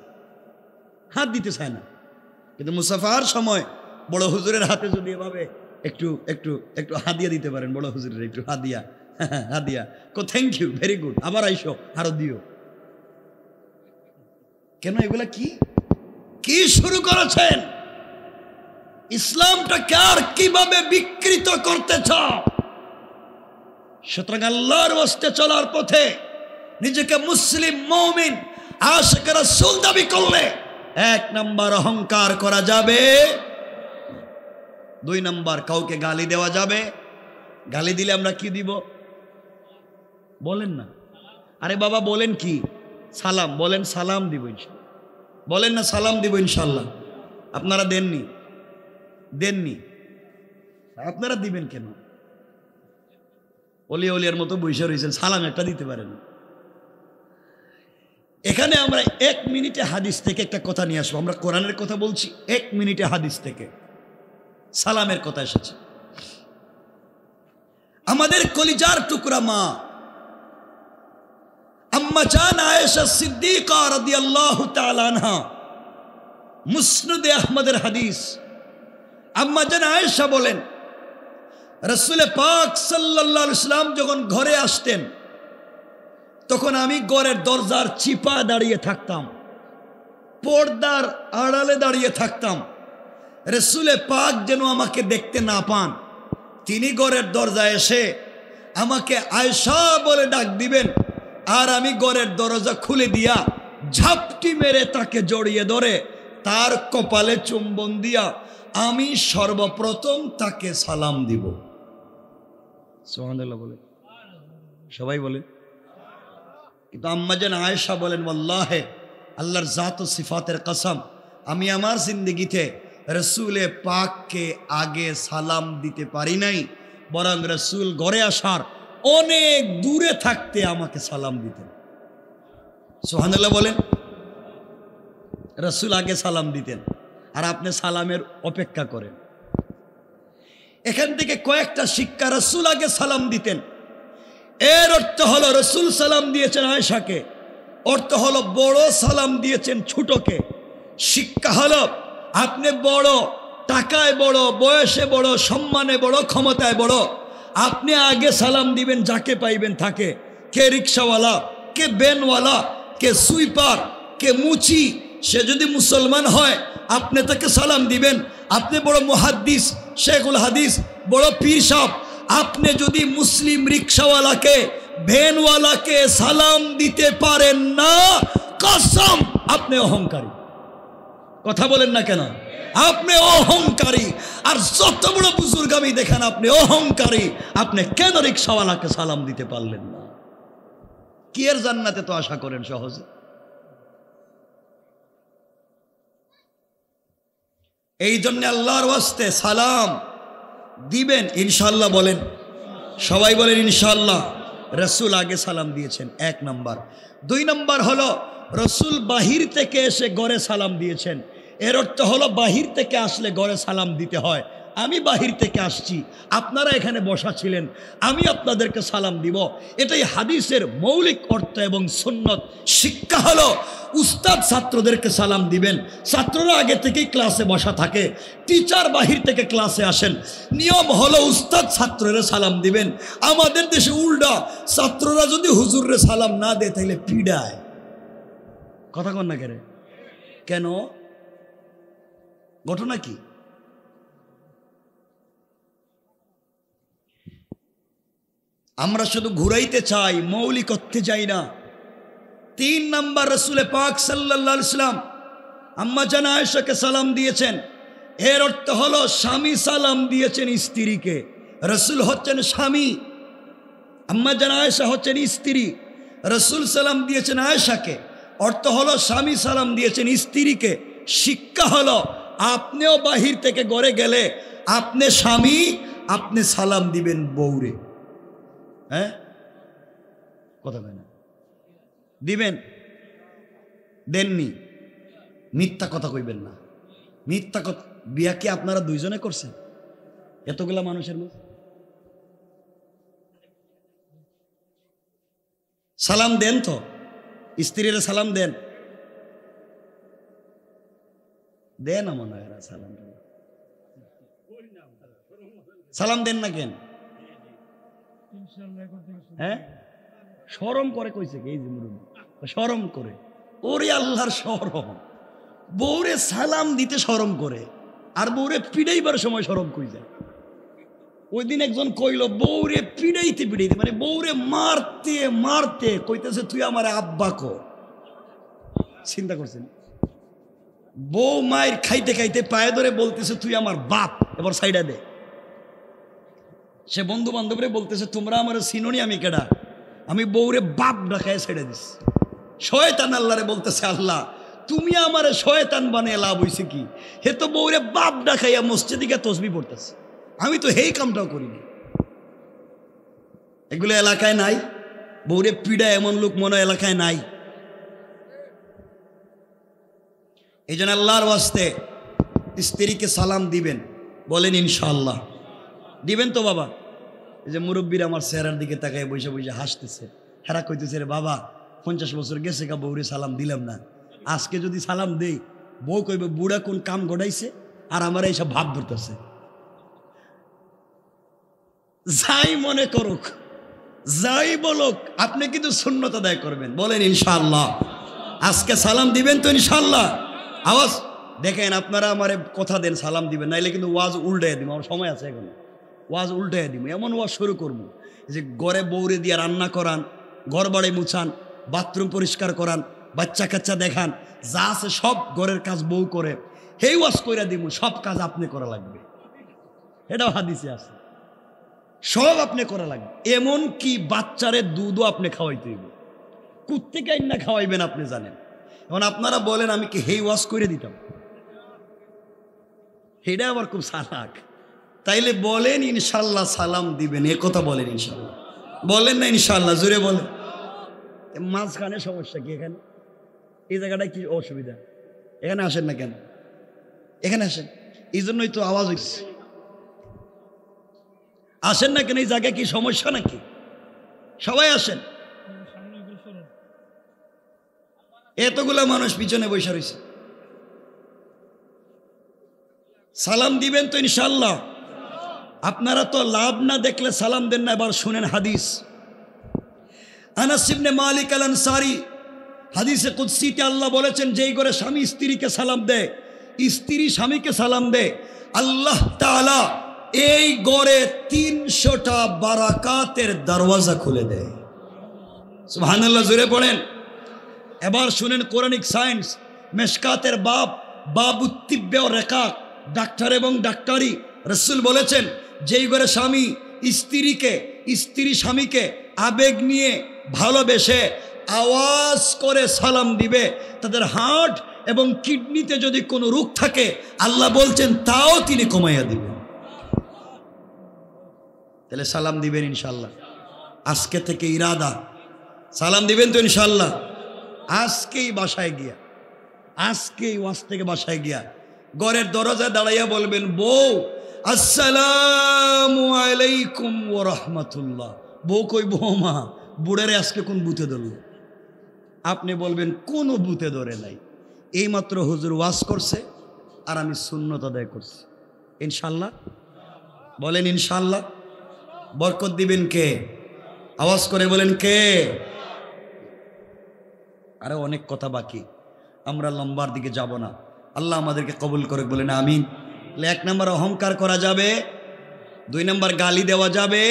হাত দিতে চায় না। কিন্তু মুসাফার সময় বড় হুজুরের হাতে যদি এভাবে একটু একটু একটু হাদিয়া দিতে পারেন, বড় হুজুরের একটু হাদিয়া, হাদিয়া থ্যাংক ইউ, ভেরি গুড, আবার আইসো, আরো দিও। কেন? এগুলা কি কি শুরু করেছেন? ইসলামটাকে আর কিভাবে বিকৃত করতে চাও? সুতরাং আল্লাহর ওয়াস্তে চলার পথে নিজেকে মুসলিম, মুমিন, আশিক রাসূল দাবি করলে 1 নাম্বার অহংকার করা যাবে। 2 নাম্বার, কাউকে গালি দেওয়া যাবে। গালি দিলে আমরা কি দিব? বলেন না, আরে বাবা বলেন কি? সালাম। বলেন সালাম দিব ইনশাআল্লাহ। বলেন না সালাম দিব ইনশাআল্লাহ। আপনারা দেননি, আপনারা দিবেন কেন? অলিয়া অলিয়ার মতো বৈশা রয়েছেন, সালাম একটা দিতে পারেন। এখানে আমরা 1 মিনিটে হাদিস থেকে একটা কথা নিয়ে আসবো। আমরা কোরআনের কথা বলছি, 1 মিনিটে হাদিস থেকে সালামের কথা এসেছে। আমাদের কলিজার টুকরা মা আম্মা জান আয়েশা সিদ্দিকা রাদিয়াল্লাহু তাআলা আনহা, মুসনাদে আহমদের হাদিস, আম্মা জান আয়েশা বলেন রাসূল পাক সাল্লাল্লাহু আলাইহি ওয়াসাল্লাম যখন ঘরে আসতেন তখন আমি ঘরের দরজার চিপা দাঁড়িয়ে থাকতাম, পর্দার আড়ালে দাঁড়িয়ে থাকতাম। রাসূল পাক যেন আমাকে দেখতে না পান, তিনি ঘরের দরজায় এসে আমাকে আয়েশা বলে ডাক দিবেন, আর আমি ঘরের দরজা খুলে দিয়া ঝাপটি মেরে তাকে জড়িয়ে ধরে তার কপালে চুম্বন দিয়া আমি সর্বপ্রথম তাকে সালাম দিব। সুবহানাল্লাহ বলে, সবাই বলে। কিন্তু আম্মা জান আয়েশা বলেন, ওয়াল্লাহি আল্লাহর জাত ও সিফাতের কসম, আমি আমার জিন্দেগিতে রসুলে পাককে আগে সালাম দিতে পারি নাই, বরং রসুল ঘরে আসার অনেক দূরে থাকতে আমাকে সালাম দিতেন। সুবহানাল্লাহ বলেন। রসুল আগে সালাম দিতেন আর আপনি সালামের অপেক্ষা করেন। এখান থেকে কয়েকটা শিক্ষা, রসুল আগে সালাম দিতেন, এর অর্থ হলো রসুল সালাম দিয়েছেন আয়েশাকে, অর্থ হলো বড় সালাম দিয়েছেন ছোটকে। শিক্ষা হলো আপনি বড়, টাকায় বড়, বয়সে বড়, সম্মানে বড়, ক্ষমতায় বড়, আপনি আগে সালাম দিবেন যাকে পাইবেন থাকে। কে রিক্সাওয়ালা, কে ভ্যানওয়ালা, কে সুইপার, কে মুচি, সে যদি মুসলমান হয় আপনি তাকে সালাম দিবেন। আপনি বড় মুহাদ্দিস, শেখুল হাদিস, বড় পীর সাহেব, আপনি যদি মুসলিম রিক্সাওয়ালাকে, ভ্যানওয়ালাকে সালাম দিতে পারেন না, কসম আপনি অহংকারী। কথা বলেন না কেন? আপনি অহংকারী। আর যত বড় বুজুর্গামি দেখেন, আপনি অহংকারী। আপনি কেন রিক্সাওয়ালাকে সালাম দিতে পারলেন না? কি এর জান্নাতে তো আশা করেন সহজে? এই জন্য আল্লাহর ওয়াস্তে সালাম দিবেন ইনশাআল্লাহ বলেন, সবাই বলেন ইনশাআল্লাহ। রসুল আগে সালাম দিয়েছেন, 1 নাম্বার। 2 নাম্বার হলো রসুল বাহির থেকে এসে ঘরে সালাম দিয়েছেন। এর অর্থ হলো বাহির থেকে আসলে ঘরে সালাম দিতে হয়। আমি বাহির থেকে আসছি, আপনারা এখানে বসা ছিলেন, আমি আপনাদেরকে সালাম দিব। এটাই হাদিসের মৌলিক অর্থ এবং সুন্নত। শিক্ষা হলো উস্তাদ ছাত্রদেরকে সালাম দিবেন। ছাত্ররা আগে থেকেই ক্লাসে বসা থাকে, টিচার বাহির থেকে ক্লাসে আসেন, নিয়ম হলো উস্তাদ ছাত্ররা সালাম দিবেন। আমাদের দেশে উল্টা, ছাত্ররা যদি হুজুররে সালাম না দেয় তাহলে পিড়ায়। কথা কন না কেন? কেন? ঘটনা কি? আমরা শুধু ঘুরাইতে চাই, মৌলিকত্বে যাই না। 3 নাম্বার, রসুলে পাক সাল্লাল্লাহু আলাইহি ওয়াসাল্লাম আম্মা জান আয়েশাকে সালাম দিয়েছেন। এর অর্থ হলো স্বামী সালাম দিয়েছেন স্ত্রীকে। রসুল হচ্ছেন স্বামী, আম্মা জান আয়েশা হচ্ছেন স্ত্রী। রসুল সালাম দিয়েছেন আয়েশাকে, অর্থ হলো স্বামী সালাম দিয়েছেন স্ত্রীকে। শিক্ষা হলো আপনিও বাহির থেকে ঘরে গেলে আপনি স্বামী, আপনি সালাম দিবেন বউরে। হ্যাঁ, কথা বলেন না, দিবেন, দেননি, মিথ্যা কথা কইবেন না। মিথ্যা কথা। বিয়া কি আপনারা 2 জনে করছেন? এতগুলা মানুষের মধ্যে সালাম দেন তো, স্ত্রীরা সালাম দেন, দেন না মনে হয় সালাম, সালাম দেন না কেন? হ্যাঁ, শরম করে কইছে কি? এই যে মুরব্বি শরম করে, ওরে আল্লাহর শরম। বউরে সালাম দিতে শরম করে, আর বউরে পিড়াইবার সময় শরম কই যায়। ওই দিন একজন কইল বউরে পিড়াইতে পিড়াইতে, মানে বউরে মারতে মারতে কইতেছে তুই আমার আব্বা কো। চিন্তা করছেন? বউ মায়ের খাইতে খাইতে পায়ে ধরে বলতেছে তুই আমার বাপ, এবার সাইডা দে। সে বন্ধু বান্ধবরে বলতেছে তোমরা আমার চিনোনি, আমি কেডা? আমি বউরে বাপ ডাকায় ছেড়ে দিস। শয়তান আল্লাহরে বলতেছে আল্লাহ তুমি আমার শয়তান বানিয়ে লাভ হইছে কি? হে তো বউরে বাপ ডাকাইয়া মসজিদে গিয়ে তসবিহ পড়তেছে, আমি তো হেই কামটাও করিনি। এগুলো এলাকায় নাই। বউরে পিড়া এমন লোক মনে হয় এলাকায় নাই। এই জন্য আল্লাহর ওয়াস্তে স্ত্রীকে সালাম দিবেন, বলেন ইনশাআল্লাহ। দিবেন তো বাবা? এই যে মুরব্বীরা আমার চেহারার দিকে তাকায় বসে বসে হাসতেছে, হেরা কইতেছে রে বাবা 50 বছর গেছে কা বউরে সালাম দিলাম না, আজকে যদি সালাম দেই বউ কইবে বুড়া কোন কাম ঘটাইছে, আর আমার এইসব ভাব ধরতেছে। যাই মনে করুক, যাই বলুক, আপনি কিন্তু সুন্নত আদায় করবেন, বলেন ইনশাআল্লাহ। আজকে সালাম দিবেন তো ইনশাআল্লাহ? আওয়াজ দেখেন, আপনারা আমারে কথা দেন সালাম দিবেন, নাইলে কিন্তু ওয়াজ উল্টাই দিব। আমার সময় আছে এখন, ওয়াজ উল্টাই দিব। এমন ওয়াজ শুরু করবো যে ঘরে বউরে দিয়ে রান্না করান, ঘর বাড়ি মুছান, বাথরুম পরিষ্কার করান, বাচ্চা কাচ্চা দেখান, যা আছে সব ঘরের কাজ বউ করে, সেই ওয়াজ কইরা দিব। সব কাজ আপনি করা লাগবে, এটাও হাদিসে আছে, সব আপনি করা লাগবে। এমন কি বাচ্চারে দুধও আপনি খাওয়াইতে হইব, কুত্তে না খাওয়াইবেন আপনি জানেন। এখন আপনারা বলেন আমি কি হেই ওয়াশ করে দিতাম? এটা আবার খুব চালাক। তাইলে বলেন ইনশাল্লাহ সালাম দিবেন, এ কথা বলেন ইনশাল্লাহ। বলেন না ইনশাল্লাহ? জোরে বলেন। মাঝখানে সমস্যা কি? এখানে এই জায়গাটা কি অসুবিধা? এখানে আসেন না কেন? এখানে আসেন, এই জন্যই তো আওয়াজ হচ্ছে। আসেন না কেন? এই জায়গায় কি সমস্যা নাকি? সবাই আসেন। এতগুলা মানুষ পিছনে বসে রয়েছে। সালাম দিবেন তো ইনশাআল্লাহ? আপনারা তো লাভ না দেখলে সালাম দেন না। এবার শুনেন হাদিস। আনাস ইবনে মালিক আল আনসারী, হাদিসে কুদসিতে আল্লাহ বলেছেন, যেই ঘরে স্বামী স্ত্রীকে সালাম দেয়, স্ত্রী স্বামীকে সালাম দেয়, আল্লাহ তাআলা এই ঘরে 300টা বারাকাতের দরওয়াজা খুলে দেয়। সুবহানাল্লাহ, জোরে পড়েন। এবার শুনেন কোরআনিক সায়েন্স, মেশকাতের বাবুত্তিব্বে ও রেকাক, ডাক্তার এবং ডাক্তারি। রাসূল বলেছেন, যেই ঘরে স্বামী স্ত্রীকে, স্ত্রী স্বামীকে আবেগ নিয়ে ভালোবেসে আওয়াজ করে সালাম দিবে, তাদের হার্ট এবং কিডনিতে যদি কোনো রোগ থাকে আল্লাহ বলছেন তাও তিনি কমাইয়া দিবেন। তাহলে সালাম দিবেন ইনশাল্লাহ। আজকে থেকে ইরাদা, সালাম দিবেন তো ইনশাল্লাহ? আজকেই বাসায় গিয়া, আজকেই ওয়াজ থেকে বাসায় গিয়া ঘরের দরজায় দাঁড়াইয়া বলবেন, বউ আসসালামু আলাইকুম ওয়া রাহমাতুল্লাহ। বউ কই, বৌমা বুড়ারে আজকে কোন বুথে ধরল? আপনি বলবেন কোনো বুথে ধরে নাই, এইমাত্র হুজুর ওয়াজ করছে আর আমি সুন্নত আদায় করছি। ইনশাল্লাহ বলেন ইনশাল্লাহ। বরকত দিবেন কে? আওয়াজ করে বলেন কে? আরে অনেক কথা বাকি, আমরা লম্বার দিকে যাব না। আল্লাহ আমাদেরকে কবুল করে, বলেন আমিন। 1 নম্বর অহংকার করা যাবে, 2 নম্বর গালি দেওয়া যাবে,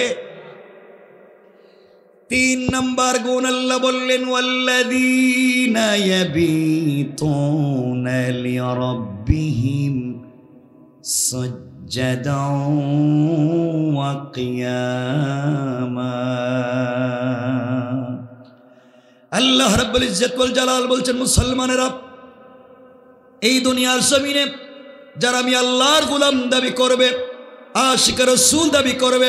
3 নম্বর গুণ আল্লাহ বললেন, ওয়াল্লাযীনা ইয়াবিতুনা লিরাব্বিহিম সাজ্জাদাও ওয়া কিয়ামা। আল্লাহ রাব্বুল ইজ্জত ওয়াল জালাল বলছেন, মুসলমানেরা, এই দুনিয়ার জমিনে যারা আমি আল্লাহর গোলাম দাবি করবে, আশিক রাসূল দাবি করবে,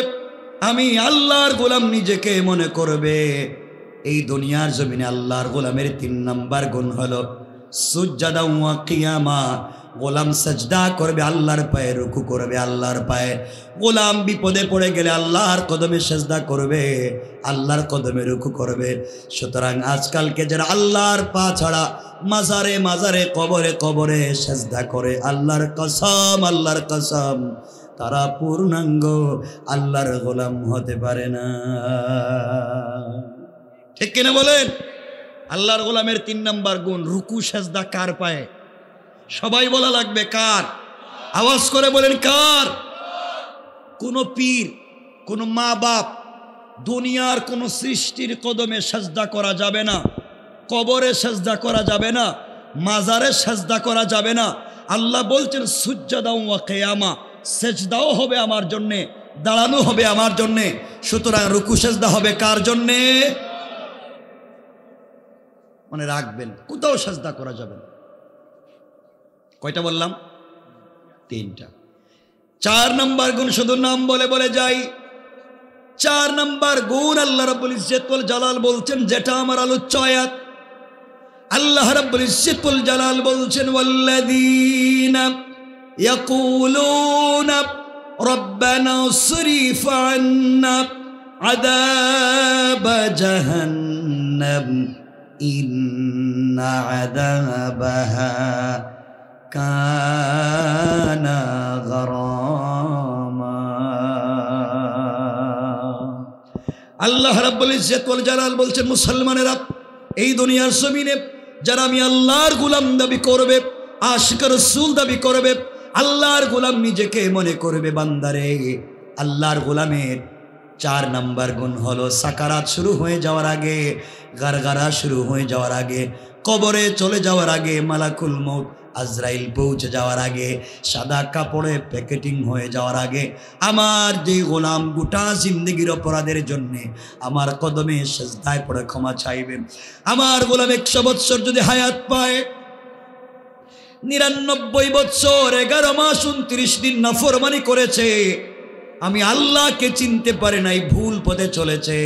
আমি আল্লাহর গোলাম নিজেকে মনে করবে, এই দুনিয়ার জমিনে আল্লাহর গোলামের 3 নম্বর গুণ হলো সুজদা ওয়া কিয়ামা। গোলাম সাজদা করবে, আল্লাহর পায়ে রুকু করবে, আল্লাহর পায়ে। গোলাম বিপদে পড়ে গেলে আল্লাহর কদমে সাজদা করবে, আল্লাহর কদমে রুকু করবে। সুতরাং আজকালকে যারা আল্লাহর পা ছাড়া মাজারে মাজারে কবরে কবরে সাজদা করে, আল্লাহর কসম, আল্লাহর কসম, তারা পূর্ণাঙ্গ আল্লাহর গোলাম হতে পারে না। ঠিক কিনা বলেন? আল্লাহর গোলামের 3 নম্বর গুণ রুকু সাজদা কার পায়ে? সবাই বলা লাগবে কার? আওয়াজ করে বলেন কার? কোন পীর, কোন মা বাপ, দুনিয়ার কোন সৃষ্টির কদমে সাজদা করা যাবে না, কবরে সাজদা করা যাবে না, মাজারে সাজদা করা যাবে না। আল্লাহ বলছেন সুজদা ওয়া কিয়ামা, সেজদাও হবে আমার জন্যে, দাঁড়ানো হবে আমার জন্যে। সুতরাং রুকু সাজদা হবে কার জন্যে? মনে রাখবেন, কোথাও সাজদা করা যাবে না। কয়টা বললাম? 3টা। 4 নম্বর গুণ শুধু নাম বলে বলে যাই, চার নাম্বার গুণ আল্লাহ রাব্বুল ইজ্জত ওয়াল জালাল বলছেন, যেটা আমার আলোচ্য আয়াত। আল্লাহ রাব্বুল ইজ্জত ওয়াল জালাল বলছেন, ওয়াল্লাযীনা ইয়াকুলুনা রাব্বানা ইসরিফ আন্না আযাবা জাহান্নাম ইন্না আযাবাহা কানা গারামা। আল্লাহ রাব্বুল ইজ্জত ওয়াল জালাল বলছেন, মুসলমানেরা, এই দুনিয়ার জমিনে যারা আমি আল্লাহর গোলাম দাবি করবে, আশিক রাসূল দাবি করবে, আল্লাহর গোলাম নিজেকে মনে করবে, বান্দারে আল্লাহর গোলামের 4 নাম্বার গুণ হলো সাকারাত শুরু হয়ে যাওয়ার আগে, গারগারা শুরু হয়ে যাওয়ার আগে, কবরে চলে যাওয়ার আগে, মালাকুল মউত আজরাইল পৌঁছে যাওয়ার আগে, সাদা কাপড়ে প্যাকেটিং হয়ে যাওয়ার আগে, আমার যে গোলাম গোটা জিন্দেগির অপরাধের জন্য আমার কদমে সেজদায় পড়ে ক্ষমা চাইবে। আমার গোলাম 100 বৎসর যদি হায়াত পায়, 99 বৎসর 11 মাস 29 দিন নাফরমানি করেছে, আমি আল্লাহকে চিনতে পারে নাই, ভুল পথে চলেছে,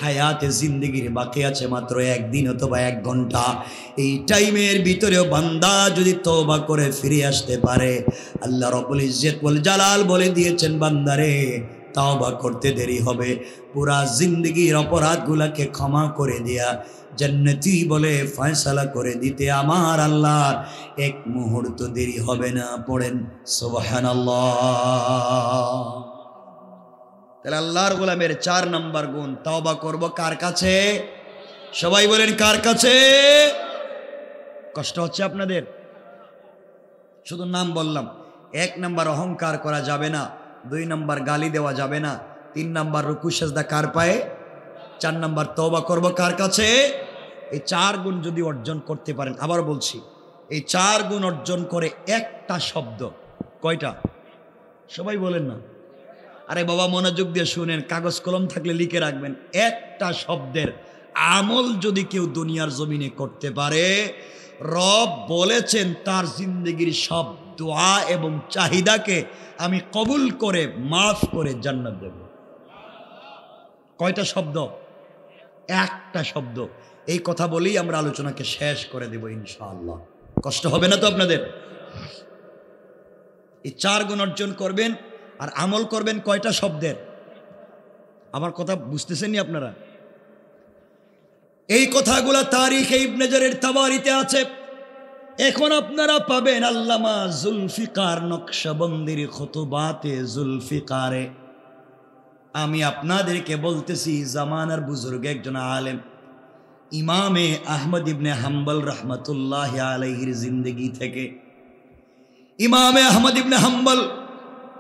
হায়াতে জিন্দেগির বাকি আছে মাত্র 1 দিন অথবা 1 ঘন্টা, এই টাইমের ভিতরেও বান্দা যদি তওবা করে ফিরে আসতে পারে, আল্লাহ রাব্বুল ইজ্জত ওয়াল জালাল বলে দিয়েছেন, বান্দারে তওবা করতে দেরি হবে, পুরা জিন্দেগির অপরাধগুলোকে ক্ষমা করে দেয়া, জান্নাতি বলে ফয়সালা করে দিতে আমার আল্লাহর 1 মুহূর্ত দেরি হবে না। পড়েন সুবহানাল্লাহ। তাহলে আল্লাহর গোলামের 4 নাম্বার গুণ, তওবা করব কার কাছে? সবাই বলেন কার কাছে? কষ্ট হচ্ছে আপনাদের? শুধু নাম বললাম। 1 নাম্বার অহংকার করা যাবে না, 2 নাম্বার গালি দেওয়া যাবে না, 3 নাম্বার রুকু সেজদা কার পায়ে, 4 নাম্বার তওবা করব কার কাছে? এই 4 গুণ যদি অর্জন করতে পারেন, আবার বলছি, এই 4 গুণ অর্জন করে একটা শব্দ, কয়টা? সবাই বলেন না। আরে বাবা মনোযোগ দিয়ে শুনেন, কাগজ কলম থাকলে লিখে রাখবেন। একটা শব্দের আমল যদি কেউ দুনিয়ার জমিনে করতে পারে, রব বলেছেন তার জিন্দেগির সব দোয়া এবং চাহিদাকে আমি কবুল করে মাফ করে জান্নাত দেব। কয়টা শব্দ? একটা শব্দ। এই কথা বলেই আমরা আলোচনাকে শেষ করে দেব ইনশাআল্লাহ। কষ্ট হবে না তো আপনাদের? এই 4 গুণ অর্জন করবেন আর আমল করবেন কয়টা শব্দের? আমার কথা বুঝতেছেননি আপনারা? এই কথাগুলা তারিখে ইবনে জারির তাবারিতে আছে। এখন আপনারা পাবেন আল্লামা জুলফিকার নকশবন্দির খুতুবাতে জুলফিকারে। আমি আপনাদেরকে বলতেছি, জামানার বুজুর্গ একজন আলেম ইমামে আহমদ ইবনে হাম্বল রহমতুল্লাহ আলাইহির জিন্দেগি থেকে। ইমামে আহমদ ইবনে হাম্বল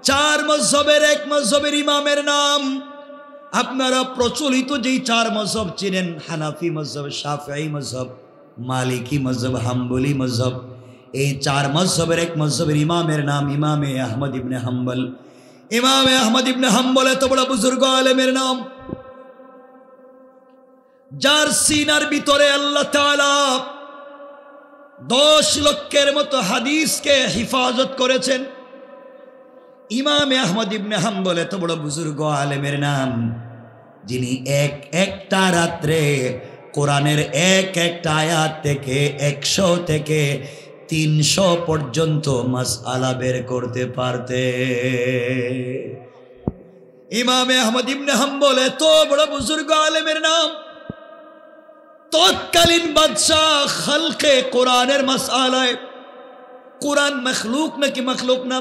4 মযহবের 1 মযহবের ইমামের নাম। আপনারা প্রচলিত যেই 4 মযহব চিনেন, হানাফি মযহব, শাফিঈ মযহব, মালিকি মযহব, হাম্বলি মযহব, এই 4 মযহবের 1 মযহবের ইমামের নাম ইমামে আহমদ ইবনে হাম্বল। ইমামে আহমদ ইবনে হাম্বল এত বড় বুজুর্গ আলেমের নাম, যার সিনার ভিতরে আল্লাহ তাআলা 10 লক্ষের মতো হাদিসকে হিফাজত করেছেন। ইমামে আহমদ ইবনে হাম্বল এত বড় বুজুর্গ আলেমের নাম, যিনি একটা রাত্রে কোরআনের একটা আয়াত থেকে 100 থেকে 300 পর্যন্ত মাসআলা বের করতে পারতে। ইমামে আহমদ ইবনে হাম্বল এত বড় বুজুর্গ আলেমের নাম, তৎকালীন বাদশাহ খালকে কোরআনের মাসআলায়, কোরআন মখলুক নাকি মখলুক না,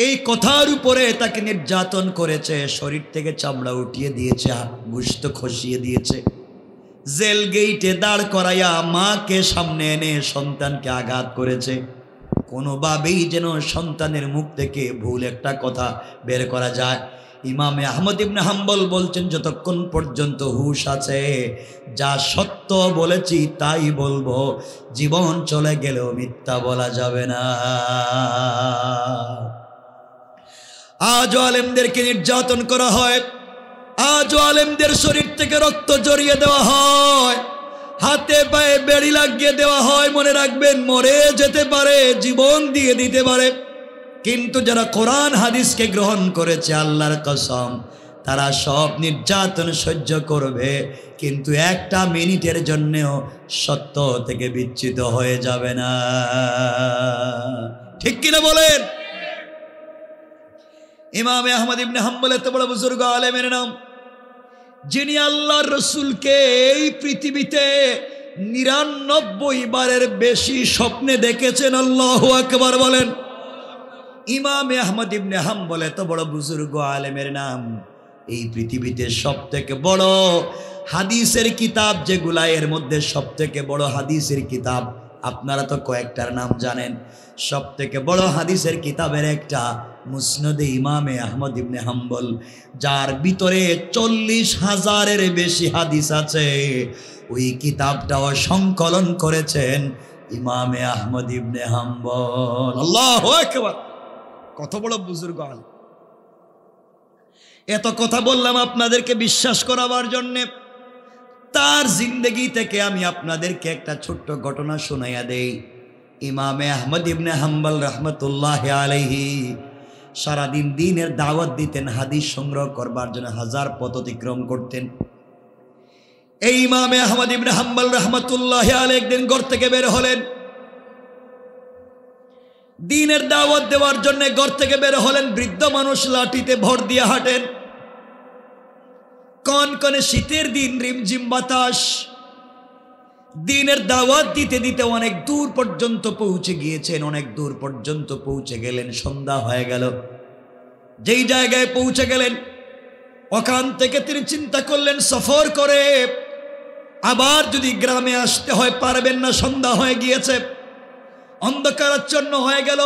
এই কথার উপরে তাকে নির্যাতন করেছে, শরীর থেকে চামড়া উঠিয়ে দিয়েছে, গোশত খসিয়ে দিয়েছে, জেল গেইটে দাঁড় করাইয়া মাকে সামনে এনে সন্তানকে আঘাত করেছে। কোনোভাবেই যেন সন্তানের মুখ থেকে ভুল একটা কথা বের করা যায়। ইমামে আহমদ ইবনে হাম্বল বলছেন, যতক্ষণ পর্যন্ত হুশ আছে, যা সত্য বলেছি তাই বলবো, জীবন চলে গেলেও মিথ্যা বলা যাবে না। আজও আলেমদেরকে নির্যাতন করা হয়, আজও আলেমদের শরীর থেকে রক্ত জড়িয়ে দেওয়া হয়, হাতে পায়ে বেড়ি লাগিয়ে দেওয়া হয়। মনে রাখবেন, মরে যেতে পারে, জীবন দিয়ে দিতে পারে, কিন্তু যারা কোরআন হাদিসকে গ্রহণ করেছে, আল্লাহর কসম, তারা সব নির্যাতন সহ্য করবে, কিন্তু একটা মিনিটের জন্যও সত্য থেকে বিচ্যুত হয়ে যাবে না। ঠিক কিনা বলেন? ইমাম আহমদ ইবনে হাম্বল এত বড় বুজুর্গ আলেমের নাম, যিনি আল্লাহর রসুলকে এই পৃথিবীতে ৯৯ বারের বেশি স্বপ্নে দেখেছেন। আল্লাহু আকবার বলেন। ইমাম আহমদ ইবনে হাম্বল এত বড় বুজুর্গ আলেমের নাম, এই পৃথিবীতে সব থেকে বড় হাদিসের কিতাব যেগুলা, এর মধ্যে সব থেকে বড় হাদিসের কিতাব আপনারা তো কয়েকটার নাম জানেন। সব থেকে বড় হাদিসের কিতাবের একটা মুসনদে ইমামে আহমদ ইবনে হাম্বল, যার ভিতরে ৪০,০০০-এর বেশি হাদিস আছে। ওই কিতাবটাও সংকলন করেছেন ইমামে আহমদ ইবনে হাম্বল। আল্লাহু আকবার! কত বড় বুজুর্গ আলেম। এত কথা বললাম আপনাদেরকে বিশ্বাস করাবার জন্যে। তার জিন্দেগি থেকে আমি আপনাদেরকে একটা ছোট্ট ঘটনা শোনাইয়া দেই। ইমামে আহমদ ইবনে হাম্বল রহমতুল্লাহ আলাইহি সারাদিন দিনের দাওয়াত দিতেন, হাদিস সংগ্রহ করবার জন্য হাজার পথ অতিক্রম করতেন। এই ইমামে আহমদ ইবনে হাম্বল রহমতুল্লাহ আলাইহি একদিন ঘর থেকে বের হলেন, দিনের দাওয়াত দেওয়ার জন্য ঘর থেকে বের হলেন। বৃদ্ধ মানুষ, লাঠিতে ভর দিয়ে হাঁটেন। কনকনে শীতের দিন, রিমঝিম বাতাস। দিনের দাওয়াত দিতে দিতে অনেক দূর পর্যন্ত পৌঁছে গিয়েছেন। অনেক দূর পর্যন্ত পৌঁছে গেলেন, সন্ধ্যা হয়ে গেল। যেই জায়গায় পৌঁছে গেলেন, ওখান থেকে তিনি চিন্তা করলেন, সফর করে আবার যদি গ্রামে আসতে হয় পারবেন না, সন্ধ্যা হয়ে গিয়েছে, অন্ধকারাচ্ছন্ন হয়ে গেল,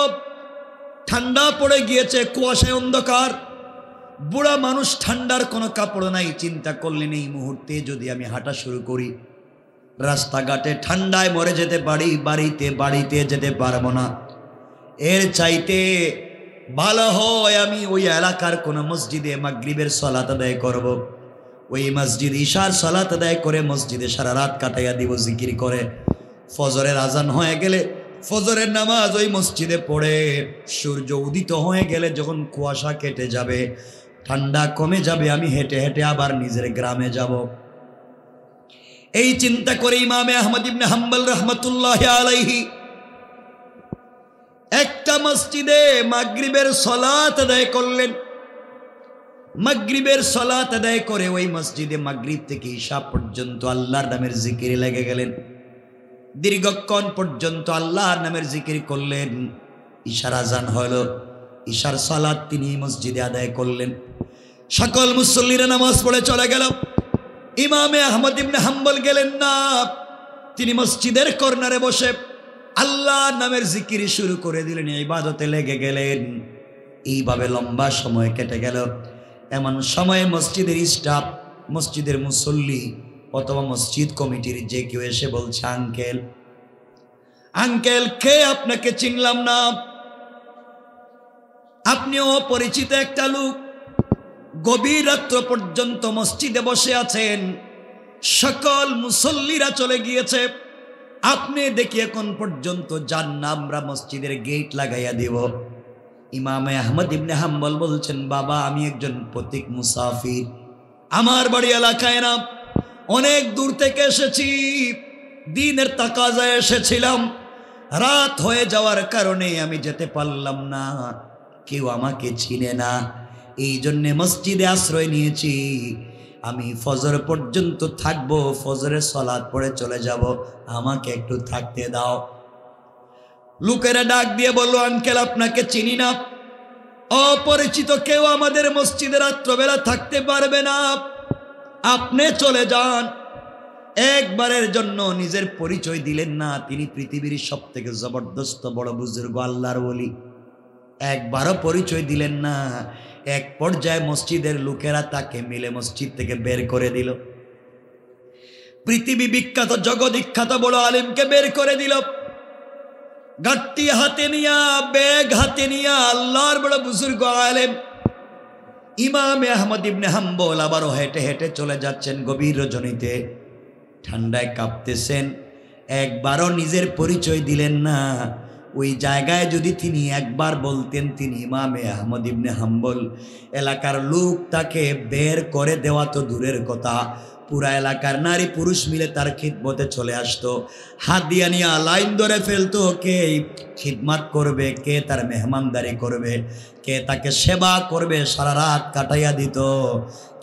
ঠান্ডা পড়ে গিয়েছে, কুয়াশায় অন্ধকার। বুড়া মানুষ, ঠান্ডার কোনো কাপড় নাই। চিন্তা করলেন, এই মুহূর্তে যদি আমি হাঁটা শুরু করি, রাস্তাঘাটে ঠান্ডায় মরে যেতে পারি, বাড়িতে যেতে পারবো না। এর চাইতে ভালো হয় আমি ওই এলাকার কোনো মসজিদে মাগরিবের সালাত আদায় করব। ওই মসজিদ ইশার সালাত আদায় করে মসজিদে সারা রাত কাটাইয়া দিব জিকির করে। ফজরের আজান হয়ে গেলে ফজরের নামাজ ওই মসজিদে পড়ে, সূর্য উদিত হয়ে গেলে যখন কুয়াশা কেটে যাবে, ঠান্ডা কমে যাবে, আমি হেঁটে হেঁটে আবার নিজের গ্রামে যাব। এই চিন্তা করে ইমামে আহমদ ইবনে হাম্বল রহমতুল্লাহ আলাইহি একটা মসজিদে মাগরিবের সালাত আদায় করলেন। মাগরিবের সালাত আদায় করে ওই মসজিদে মাগরিব থেকে ঈশা পর্যন্ত আল্লাহর নামের জিকিরে লেগে গেলেন। দীর্ঘক্ষণ পর্যন্ত আল্লাহর নামের জিকির করলেন। ঈশার আজান হলো, ঈশার সালাত তিনি মসজিদে আদায় করলেন। সকল মুসল্লিরা নামাজ পড়ে চলে গেল। ইমামে আহমদ ইবনে হাম্বল গেলেন না। তিনি মসজিদের কর্নারে বসে আল্লাহর নামের জিকির শুরু করে দিলেন, ইবাদতে লেগে গেলেন। এইভাবে লম্বা সময় কেটে গেল। এমন সময়ে মসজিদের স্টাফ, মসজিদের মুসল্লি অথবা মসজিদ কমিটির যে কেউ এসে বলছে, আঙ্কেল আঙ্কেল, কে আপনাকে চিনলাম না, আপনিও অপরিচিত একটা লোক, গভীর রাত্র পর্যন্ত মসজিদে বসে আছেন, সকল মুসল্লিরা চলে গিয়েছে, আপনি দেখি এখন পর্যন্ত যান না, আমরা মসজিদের গেট লাগাইয়া দিব। ইমামে আহমদ ইবনে হাম্বল বলছেন, বাবা আমি একজন পথিক মুসাফির, আমার বাড়ি এলাকায় না, অনেক দূর থেকে এসেছি, দিনের তাকাজায় এসেছিলাম, রাত হয়ে যাওয়ার কারণে আমি যেতে পারলাম না, কেউ আমাকে চিনে না, এই জন্যে মসজিদে আশ্রয় নিয়েছি, আমি ফজর পর্যন্ত থাকবো, ফজরের সালাত পড়ে চলে যাব, আমাকে একটু থাকতে দাও। লোকেরা ডাক দিয়ে বলল, আঙ্কেল আপনাকে চিনি না, অপরিচিত কেউ আমাদের মসজিদে রাত্রবেলা থাকতে পারবে না, আপনি চলে যান। একবারের জন্য নিজের পরিচয় দিলেন না, তিনি পৃথিবীর সব থেকে জবরদস্ত বড় বুজুর্গ আল্লাহর ওলি, একবারও পরিচয় দিলেন না। এক পর্যায়ে মসজিদের লোকেরা তাকে মিলে মসজিদ থেকে বের করে দিল। পৃথিবী বিখ্যাত জগদ্বিখ্যাত বড় আলিমকে বের করে দিল। গাট্টি হাতে নিয়া, ব্যাগ হাতে নিয়া আল্লাহর বড় বুজুর্গ আলেম ইমামে আহমদ ইবনে হাম্বল আবারও হেঁটে হেঁটে চলে যাচ্ছেন গভীর রজনীতে, ঠান্ডায় কাঁপতেছেন, একবারও নিজের পরিচয় দিলেন না। ওই জায়গায় যদি তিনি একবার বলতেন তিনি ইমামে আহমদ ইবনে হাম্বল, এলাকার লোক তাকে বের করে দেওয়া তো দূরের কথা, পুরা এলাকার নারী পুরুষ মিলে তার খিদমতে চলে আসতো, হাত দিয়া নিয়ে লাইন ধরে ফেলতো, কে খিদমত করবে, কে তার মেহমানদারি করবে, কে তাকে সেবা করবে, সারা রাত কাটাইয়া দিত।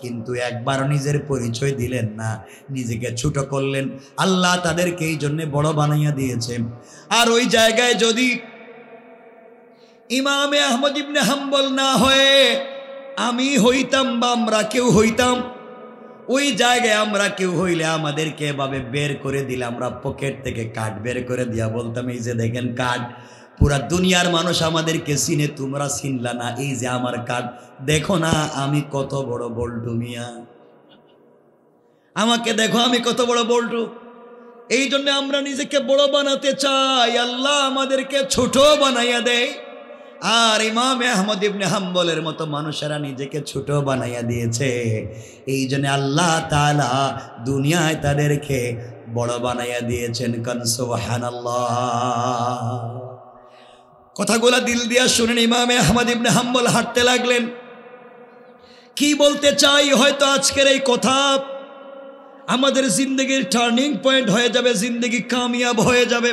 কিন্তু একবার নিজের পরিচয় দিলেন না, নিজেকে ছোট করলেন। আল্লাহ তাদেরকে এই জন্য বড় বানাইয়া দিয়েছে। আর ওই জায়গায় যদি ইমামে আহমদ ইবনে হাম্বল না হয়ে আমি হইতাম বা আমরা কেউ হইতাম, ওই জায়গায় আমরা কেউ হইলে আমাদেরকে এভাবে বের করে দিলে আমরা পকেট থেকে কার্ড বের করে দিয়া বলতাম, এই যে দেখেন কার্ড, পুরা দুনিয়ার মানুষ আমাদেরকে চিনে, তোমরা চিনলা না, এই যে আমার কার্ড, দেখো না আমি কত বড় বল্টু মিয়া, আমাকে দেখো আমি কত বড় বল্টু। এই জন্য আমরা নিজেকে বড় বানাতে চাই, আল্লাহ আমাদেরকে ছোট বানাইয়া দেয়। আর ইমামে আহমদ ইবনে হাম্বলের মতো মানুষেরা নিজেকে ছোট বানাইয়া দিয়েছে, এই জন্য আল্লাহ তাআলা দুনিয়ায় তাদেরকে বড় বানাইয়া দিয়েছেন। কান সুবহানাল্লাহ। কথাগুলা দিল দিয়া শুনেন। ইমামে আহমদ ইবনে হাম্বল হাঁটতে লাগলেন। কি বলতে চাই, হয়তো আজকের এই কথা আমাদের জিন্দগির টার্নিং পয়েন্ট হয়ে যাবে, জিন্দগি কামিয়াব হয়ে যাবে,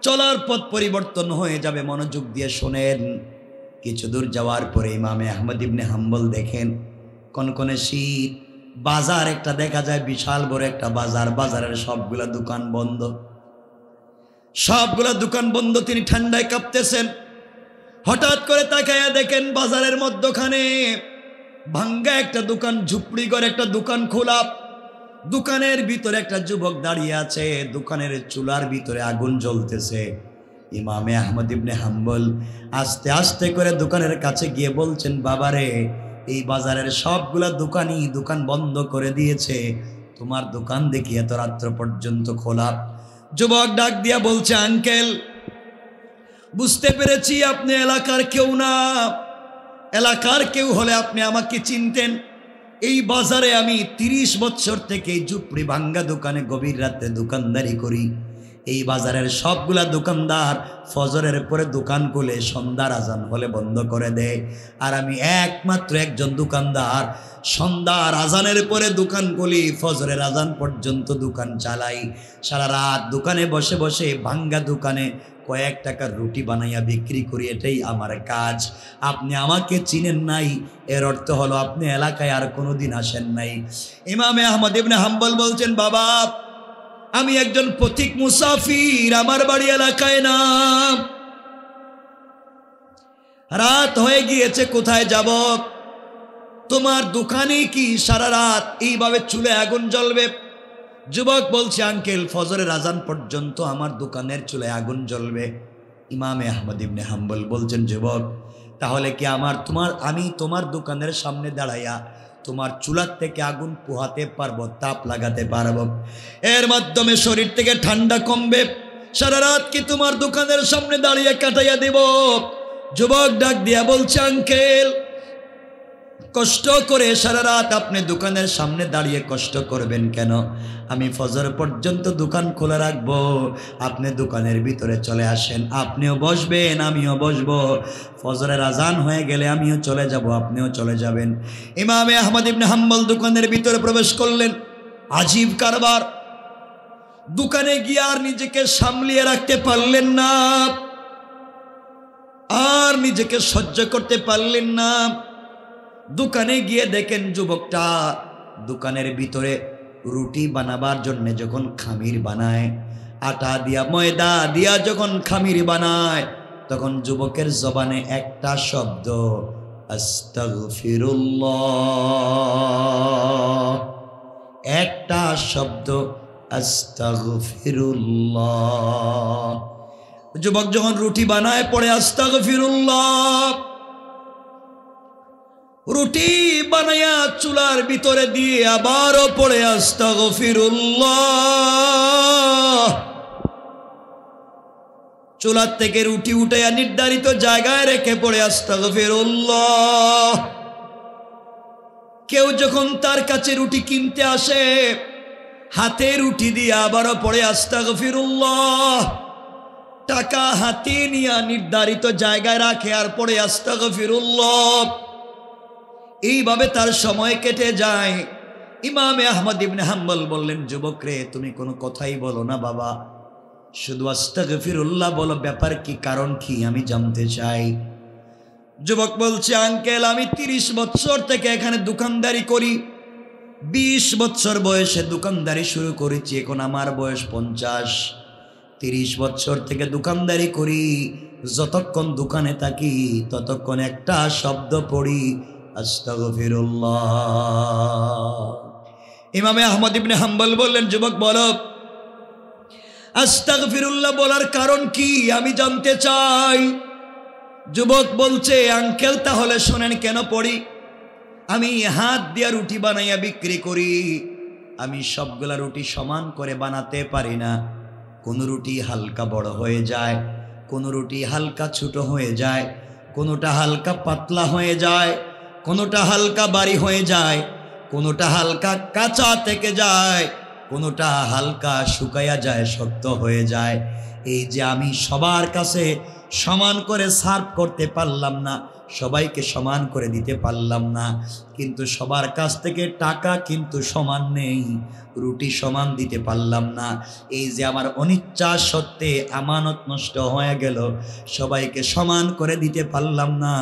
চলার পথ পরিবর্তন হয়ে যাবে। মনোযোগ দিয়ে শোনেন। কিছু দূর যাওয়ার পরে ইমামে আহমদ ইবনে হাম্বল দেখেন কনকনে শীত, বাজার একটা দেখা যায়, বিশাল বড় একটা বাজার, বাজারের সবগুলা দোকান বন্ধ, সবগুলা দোকান বন্ধ। তিনি ঠান্ডায় কাঁপতেছেন। হঠাৎ করে তাকায়া দেখেন বাজারের মধ্যখানে ভাঙ্গা একটা দোকান, ঝুপড়ি করে একটা দোকান খোলা, দোকানের ভিতরে একটা যুবক দাঁড়িয়ে আছে, দোকানের চুলার ভিতরে আগুন জ্বলতেছে। ইমামে আহমদ ইবনে হাম্বল আস্তে আস্তে করে দোকানের কাছে গিয়ে বলছেন, বাবারে, এই বাজারের সবগুলা দোকানই দোকান বন্ধ করে দিয়েছে, তোমার দোকান দেখি এত রাত্র পর্যন্ত খোলা। যুবক ডাক দিয়া বলছে, আঙ্কেল, বুঝতে পেরেছি আপনি এলাকার কেউ না, এলাকার কেউ হলে আপনি আমাকে চিনতেন। এই বাজারে আমি 30 বছর থেকে ঝুপড়ি ভাঙ্গা দোকানে গভীর রাতে দোকানদারি করি। এই বাজারের সবগুলা দোকানদার ফজরের পরে দোকান খুলে সন্ধ্যার আজান হলে বন্ধ করে দেয়, আর আমি একমাত্র একজন দোকানদার, সন্ধ্যার আজানের পরে দোকান খুলি, ফজরের আজান পর্যন্ত দোকান চালাই, সারা রাত দোকানে বসে বসে ভাঙ্গা দোকানে কয়েক টাকার রুটি বানাইয়া বিক্রি করি, এটাই আমার কাজ। আপনি আমাকে চিনেন নাই, এর অর্থ হলো আপনি এলাকায় আর কোনোদিন আসেন নাই। ইমামে আহমদ ইবনে হাম্বল বলছেন, বাবা, আমি একজন পথিক মুসাফির, আমার বাড়ি এলাকায় না, রাত হয়ে গিয়েছে, কোথায় যাব? তোমার দোকানে কি সারা রাত এইভাবে চুলে আগুন জ্বলবে? যুবক বলছে, আঙ্কেল, ফজরের আজান পর্যন্ত আমার দোকানের চুলে আগুন জ্বলবে। ইমামে আহমদ ইবনে হাম্বল বলছেন, যুবক, তাহলে কি আমি তোমার দোকানের সামনে দাঁড়াইয়া তোমার চুলার থেকে আগুন পোহাতে পারবো, তাপ লাগাতে পারবো, এর মাধ্যমে শরীর থেকে ঠান্ডা কমবে, সারা রাত কি তোমার দোকানের সামনে দাঁড়িয়ে কাটাইয়া দেব? যুবক ডাক দিয়া বলছে, আঙ্কেল, কষ্ট করে সারা রাত আপনি দোকানের সামনে দাঁড়িয়ে কষ্ট করবেন কেন? আমি ফজর পর্যন্ত দোকান খোলা রাখবো, আপনি দোকানের ভিতরে চলে আসেন, আপনিও বসবেন, আমিও বসবো, ফজরের আজান হয়ে গেলে আমিও চলে যাব, আপনিও চলে যাবেন। ইমামে আহমদ ইবনে হাম্বল দোকানের ভিতরে প্রবেশ করলেন। আজীব কারবার, দোকানে গিয়ে আর নিজেকে সামলিয়ে রাখতে পারলেন না, আর নিজেকে সহ্য করতে পারলেন না। দোকানে গিয়ে দেখেন যুবকটা দোকানের ভিতরে রুটি বানাবার জন্য যখন খামির বানায়, আটা দিয়া ময়দা দিয়া যখন খামির বানায়, তখন যুবকের জবানে একটা শব্দ, আস্তাগফিরুল্লাহ, একটা শব্দ, আস্তাগফিরুল্লাহ। যুবক যখন রুটি বানায় পড়ে আস্তাগফিরুল্লাহ, রুটি বানায়া চুলার ভিতরে দিয়ে আবারও পড়ে আস্তাগফিরুল্লাহ। চুলার থেকে রুটি উঠাইয়া নির্ধারিত জায়গায় রেখে পড়ে আস্তাগফিরুল্লাহ। কেউ যখন তার কাছে রুটি কিনতে আসে, হাতে রুটি দিয়ে আবারও পড়ে আস্তাগফিরুল্লাহ। টাকা হাতে নিয়ে নির্ধারিত জায়গায় রাখে আর পরে আস্তাগফিরুল্লাহ। এইভাবে তার সময় কেটে যায়। ইমামে আহমদ ইবনে হাম্বল বললেন, যুবক রে, তুমি কোনো কথাই বলো না বাবা, শুধু আস্তাগফিরুল্লাহ বলো, ব্যাপার কি, কারণ কি, আমি জানতে চাই। যুবক বলছে, আঙ্কেল, আমি 30 বছর থেকে এখানে দোকানদারি করি। 20 বছর বয়সে দোকানদারি শুরু করেছি, এখন আমার বয়স 50। 30 বছর থেকে দোকানদারি করি, যতক্ষণ দোকানে থাকি ততক্ষণ একটা শব্দ পড়ি, আস্তাগফিরুল্লাহ। ইমামে আহমদ ইবনে হাম্বল বললেন, যুবক বলো, আস্তাগফিরুল্লাহ বলার কারণ কি, আমি জানতে চাই। যুবক বলছে, আঙ্কেল, তাহলে শোনেন কেন পড়ি। আমি হাত দিয়া রুটি বানাইয়া বিক্রি করি। আমি সবগুলা রুটি সমান করে বানাতে পারি না। কোন রুটি হালকা বড় হয়ে যায়, কোন রুটি হালকা ছোট হয়ে যায়, কোনোটা হালকা পাতলা হয়ে যায়, কোনোটা হালকা বাড়ি হয়ে যায়, কোনোটা হালকা কাঁচা থেকে যায়, কোনোটা হালকা শুকাইয়া যায়, শক্ত হয়ে যায়। এই যে আমি সবার কাছে সমান করে সার্ভ করতে পারলাম না, সবাইকে সমান করে দিতে পারলাম না, কিন্তু সবার কাছ থেকে টাকা কিন্তু সমান নেই, রুটি সমান দিতে পারলাম না। এই যে আমার অনিচ্ছা সত্ত্বে আমানত নষ্ট হয়ে গেল, সবাইকে সমান করে দিতে পারলাম না,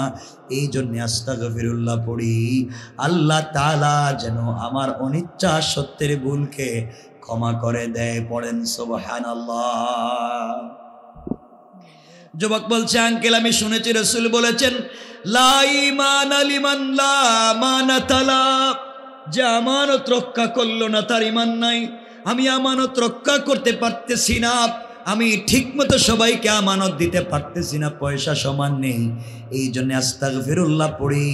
এই জন্য আস্তাগফিরুল্লাহ পড়ি, আল্লাহ তাআলা যেন আমার অনিচ্ছা সত্যের ভুলকে ক্ষমা করে দেয়। পড়েন সুবহানাল্লাহ। যুবক বলছে, আঙ্কেল, আমি শুনেছি রাসূল বলেছেন, লা ঈমানা লিমান লা আমানাতা লা, যে আমানত রক্ষা করলো না তার ঈমান নাই। আমি আমানত রক্ষা করতে পারতেছি না, আমি ঠিকমতো সবাইকে আমানত দিতে পারতেছি না, পয়সা সমান নেই, এই জন্য আস্তাগফিরুল্লাহ পড়ি,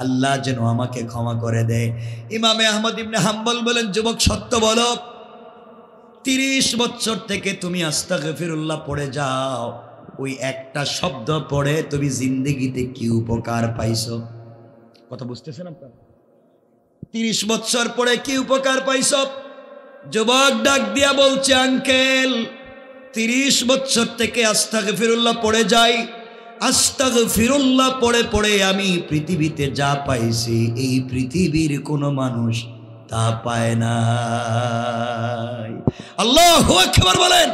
আল্লাহ যেন আমাকে ক্ষমা করে দেয়। ইমামে আহমদ ইবনে হাম্বল বলেন, যুবক, সত্য বলো, 30 বছর থেকে তুমি আস্তাগফিরুল্লাহ পড়ে যাও, ওই একটা শব্দ পড়ে তুমি জিন্দেগিতে কি উপকার পাইছো? কথা বুঝতেছেন আপনারা? 30 বছর পরে কি উপকার পাইছো? যুবক ডাক দিয়া বলছে, আঙ্কেল, 30 বছর থেকে আস্তাগফিরুল্লাহ পড়ে যাই, আস্তাগফিরুল্লাহ পড়ে পড়ে আমি পৃথিবীতে যা পাইছি এই পৃথিবীর কোনো মানুষ তা পায় না। আল্লাহু আকবার বলেন।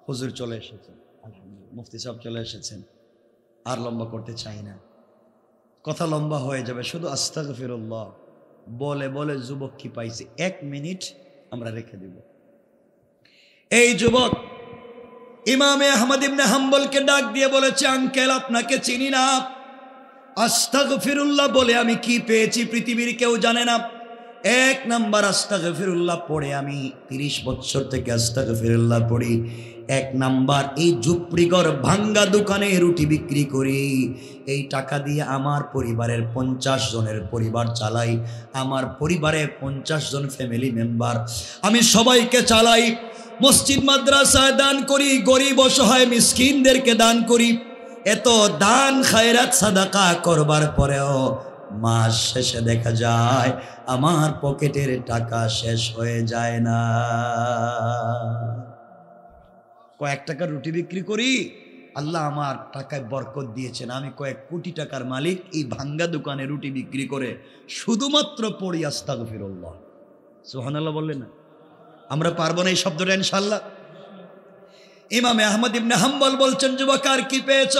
হুজুর চলে এসেছেন, আলহামদুলিল্লাহ, মুফতি সাহেব চলে এসেছেন। আর লম্বা করতে চাই না, কথা লম্বা হয়ে যাবে। শুধু আস্তাগফিরুল্লাহ বলে বলে যুবক কি পাইছে, 1 মিনিট আমরা রেখে দিব। এই যুবক ইমামে আহমদ ইবনে হাম্বলকে ডাক দিয়ে বলেছে, আঙ্কেল, আপনাকে চিনি না, আস্তাগফিরুল্লাহ বলে আমি কি পেয়েছি পৃথিবীর কেউ জানে না। 1 নাম্বার, আস্তাগফিরুল্লাহ পড়ে আমি 30 বছর থেকে আস্তাগফিরুল্লাহ পড়ি। 1 নাম্বার, এই ঝুপড়িঘর ভাঙ্গা দোকানে রুটি বিক্রি করি, এই টাকা দিয়ে আমার পরিবারের 50 জনের পরিবার চালাই। আমার পরিবারে 50 জন ফ্যামিলি মেম্বার, আমি সবাইকে চালাই। মসজিদ মাদ্রাসায় দান করি, গরিব অসহায় মিসকিনদেরকে দান করি। এত দান খায়রাত সাদাকা করবার পরেও মাস শেষে দেখা যায় আমার পকেটের টাকা শেষ হয়ে যায় না। কয়েক টাকার রুটি বিক্রি করি, আল্লাহ আমার টাকায় বরকত দিয়েছেন, আমি কয়েক কোটি টাকার মালিক। এই ভাঙ্গা দোকানে রুটি বিক্রি করে শুধুমাত্র পড়ি আস্তাগফিরুল্লাহ। সুবহানাল্লাহ বললেন না? আমরা পারবো না এই শব্দটা ইনশাআল্লাহ? ইমামে আহমদ ইবনে হাম্বল বলছেন, যুবক, আর কি পেয়েছ?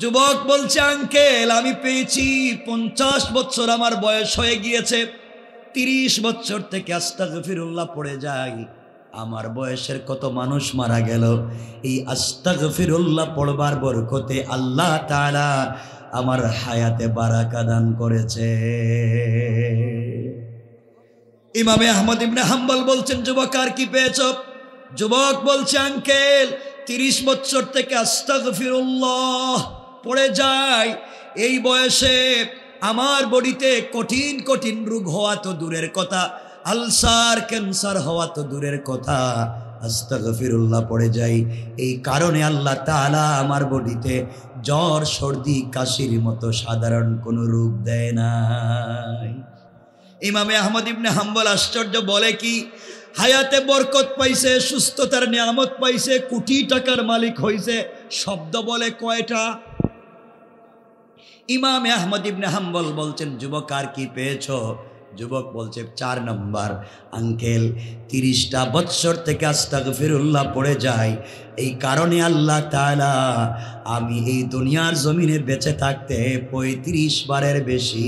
যুবক বলছে, আঙ্কেল, আমি পেয়েছি 50 বছর আমার বয়স হয়ে গিয়েছে, 30 বছর থেকে আস্তাগফিরুল্লাহ পড়ে যাই, আমার বয়সের কত মানুষ মারা গেল, এই আস্তাগফিরুল্লাহ পড়বার বরকতে আল্লাহ তাআলা আমার হায়াতে বারাকা দান করেছে। ইমামে আহমদ ইবনে হাম্বল বলছেন, যুবক, আর কি পেয়েছ? যুবক বলছে, আঙ্কেল, 30 বছর থেকে আস্তাগফিরুল্লাহ পড়ে যায়, এই বয়সে আমার বডিতে কঠিন কঠিন রোগ হওয়া তো দূরের কথা, আলসার ক্যান্সার হওয়া তো দূরের কথা, আস্তাগফিরুল্লাহ পড়ে যাই, এই কারণে আল্লাহ তাআলা আমার বডিতে জ্বর সর্দি কাশির মতো সাধারণ কোনো রোগ দেয় নাই। ইমামে আহমদ ইবনে হাম্বল আশ্চর্য, বলে কি? হায়াতে বরকত পাইছে, সুস্থতার নিয়ামত পাইছে, কোটি টাকার মালিক হইছে। শব্দ বলে কয়টা? ইমাম আহমদ ইবনে হাম্বল বলছেন, যুবক আর কি পেয়েছো? যুবক বলছে 4 নম্বর, আঙ্কেল 30টা বৎসর থেকে আস্তাগফিরুল্লাহ পড়ে যায়, এই কারণে আল্লাহ তাআলা আমি এই দুনিয়ার জমিনে বেঁচে থাকতে 35 বারের বেশি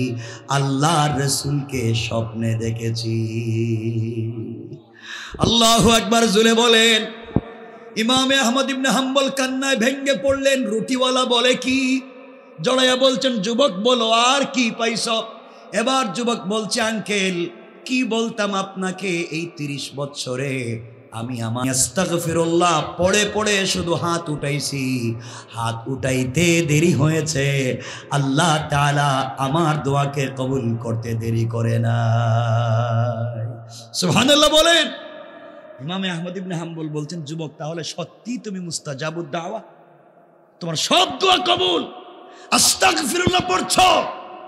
আল্লাহর রাসূলকে স্বপ্নে দেখেছি। আল্লাহু আকবার জোরে বলেন। ইমাম আহমদ ইবনে হাম্বল কান্নায় ভেঙ্গে পড়লেন। রুটিওয়ালা বলে কি? জড়াইয়া বলছেন, যুবক বলো আর কি পাইছ? এবার যুবক বলছে, আঙ্কেল কি বলতাম আপনাকে, এই 30 বছরে আমি আমার আস্তাগফিরুল্লাহ পড়ে পড়ে শুধু হাত উঠাইছি, হাত উঠাইতে দেরি হয়েছে, আল্লাহ তাআলা আমার দোয়াকে কবুল করতে দেরি করে না। সুবহানাল্লাহ বলেন। ইমাম আহমদ ইবনে হাম্বল বলছেন, যুবক তাহলে সত্যি তুমি মুস্তাজাবুদ দাওয়া, তোমার সব দোয়া কবুল। আস্তাগফিরুল্লাহ পড়ছো,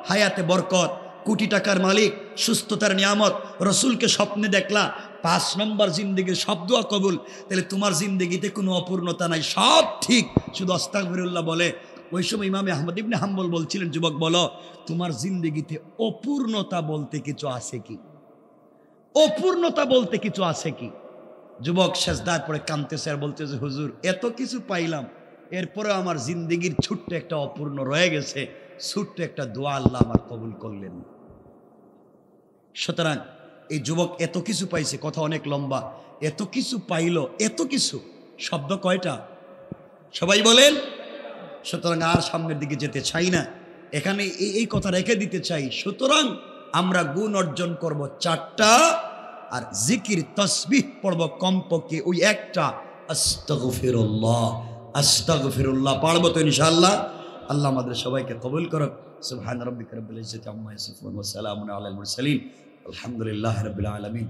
হায়াতে বরকত, কোটি টাকার মালিক, সুস্থতার নিয়ামত, রসুলকে স্বপ্নে দেখলা, 5 নম্বর জিন্দেগির সব দোয়া কবুল। তাহলে তোমার জিন্দেগিতে কোনো অপূর্ণতা নাই, সব ঠিক, শুধু আস্তাগফিরুল্লাহ বলে। ওই সময় ইমাম আহমদ ইবনে হাম্বল বলছিলেন, যুবক বলো তোমার জিন্দেগিতে অপূর্ণতা বলতে কিছু আছে কি? অপূর্ণতা বলতে কিছু আছে কি? যুবক সেজদায় পড়ে কাঁদতেছে আর বলতেছে, হুজুর এত কিছু পাইলাম, এরপরে আমার জিন্দেগির ছোট্ট একটা অপূর্ণ রয়ে গেছে, ছোট্ট একটা দোয়া আল্লাহ আমার কবুল করলেন। সুতরাং এই যুবক এত কিছু পাইছে, কথা অনেক লম্বা, এত কিছু পাইল, এত কিছু, শব্দ কয়টা? সবাই বলেন। সুতরাং আর সামনের দিকে যেতে চাই না, এখানে এই কথা রেখে দিতে চাই। সুতরাং আমরা গুণ অর্জন করব 4টা, আর জিকির তসবিহ পড়ব কমপক্ষে ওই একটা, আস্তাগফিরুল্লাহ। আস্তাগফিরুল্লাহ পারবো তো ইনশাআল্লাহ। আল্লাহ আমাদের সবাইকে কবুল করুক। সুবহান রাব্বিকা রাব্বিল ইজ্জাতি আম্মা ইয়াসিফুন ওয়া সালামুন আলাল মুরসালিন, আলহামদুলিল্লাহি রাব্বিল আলামিন।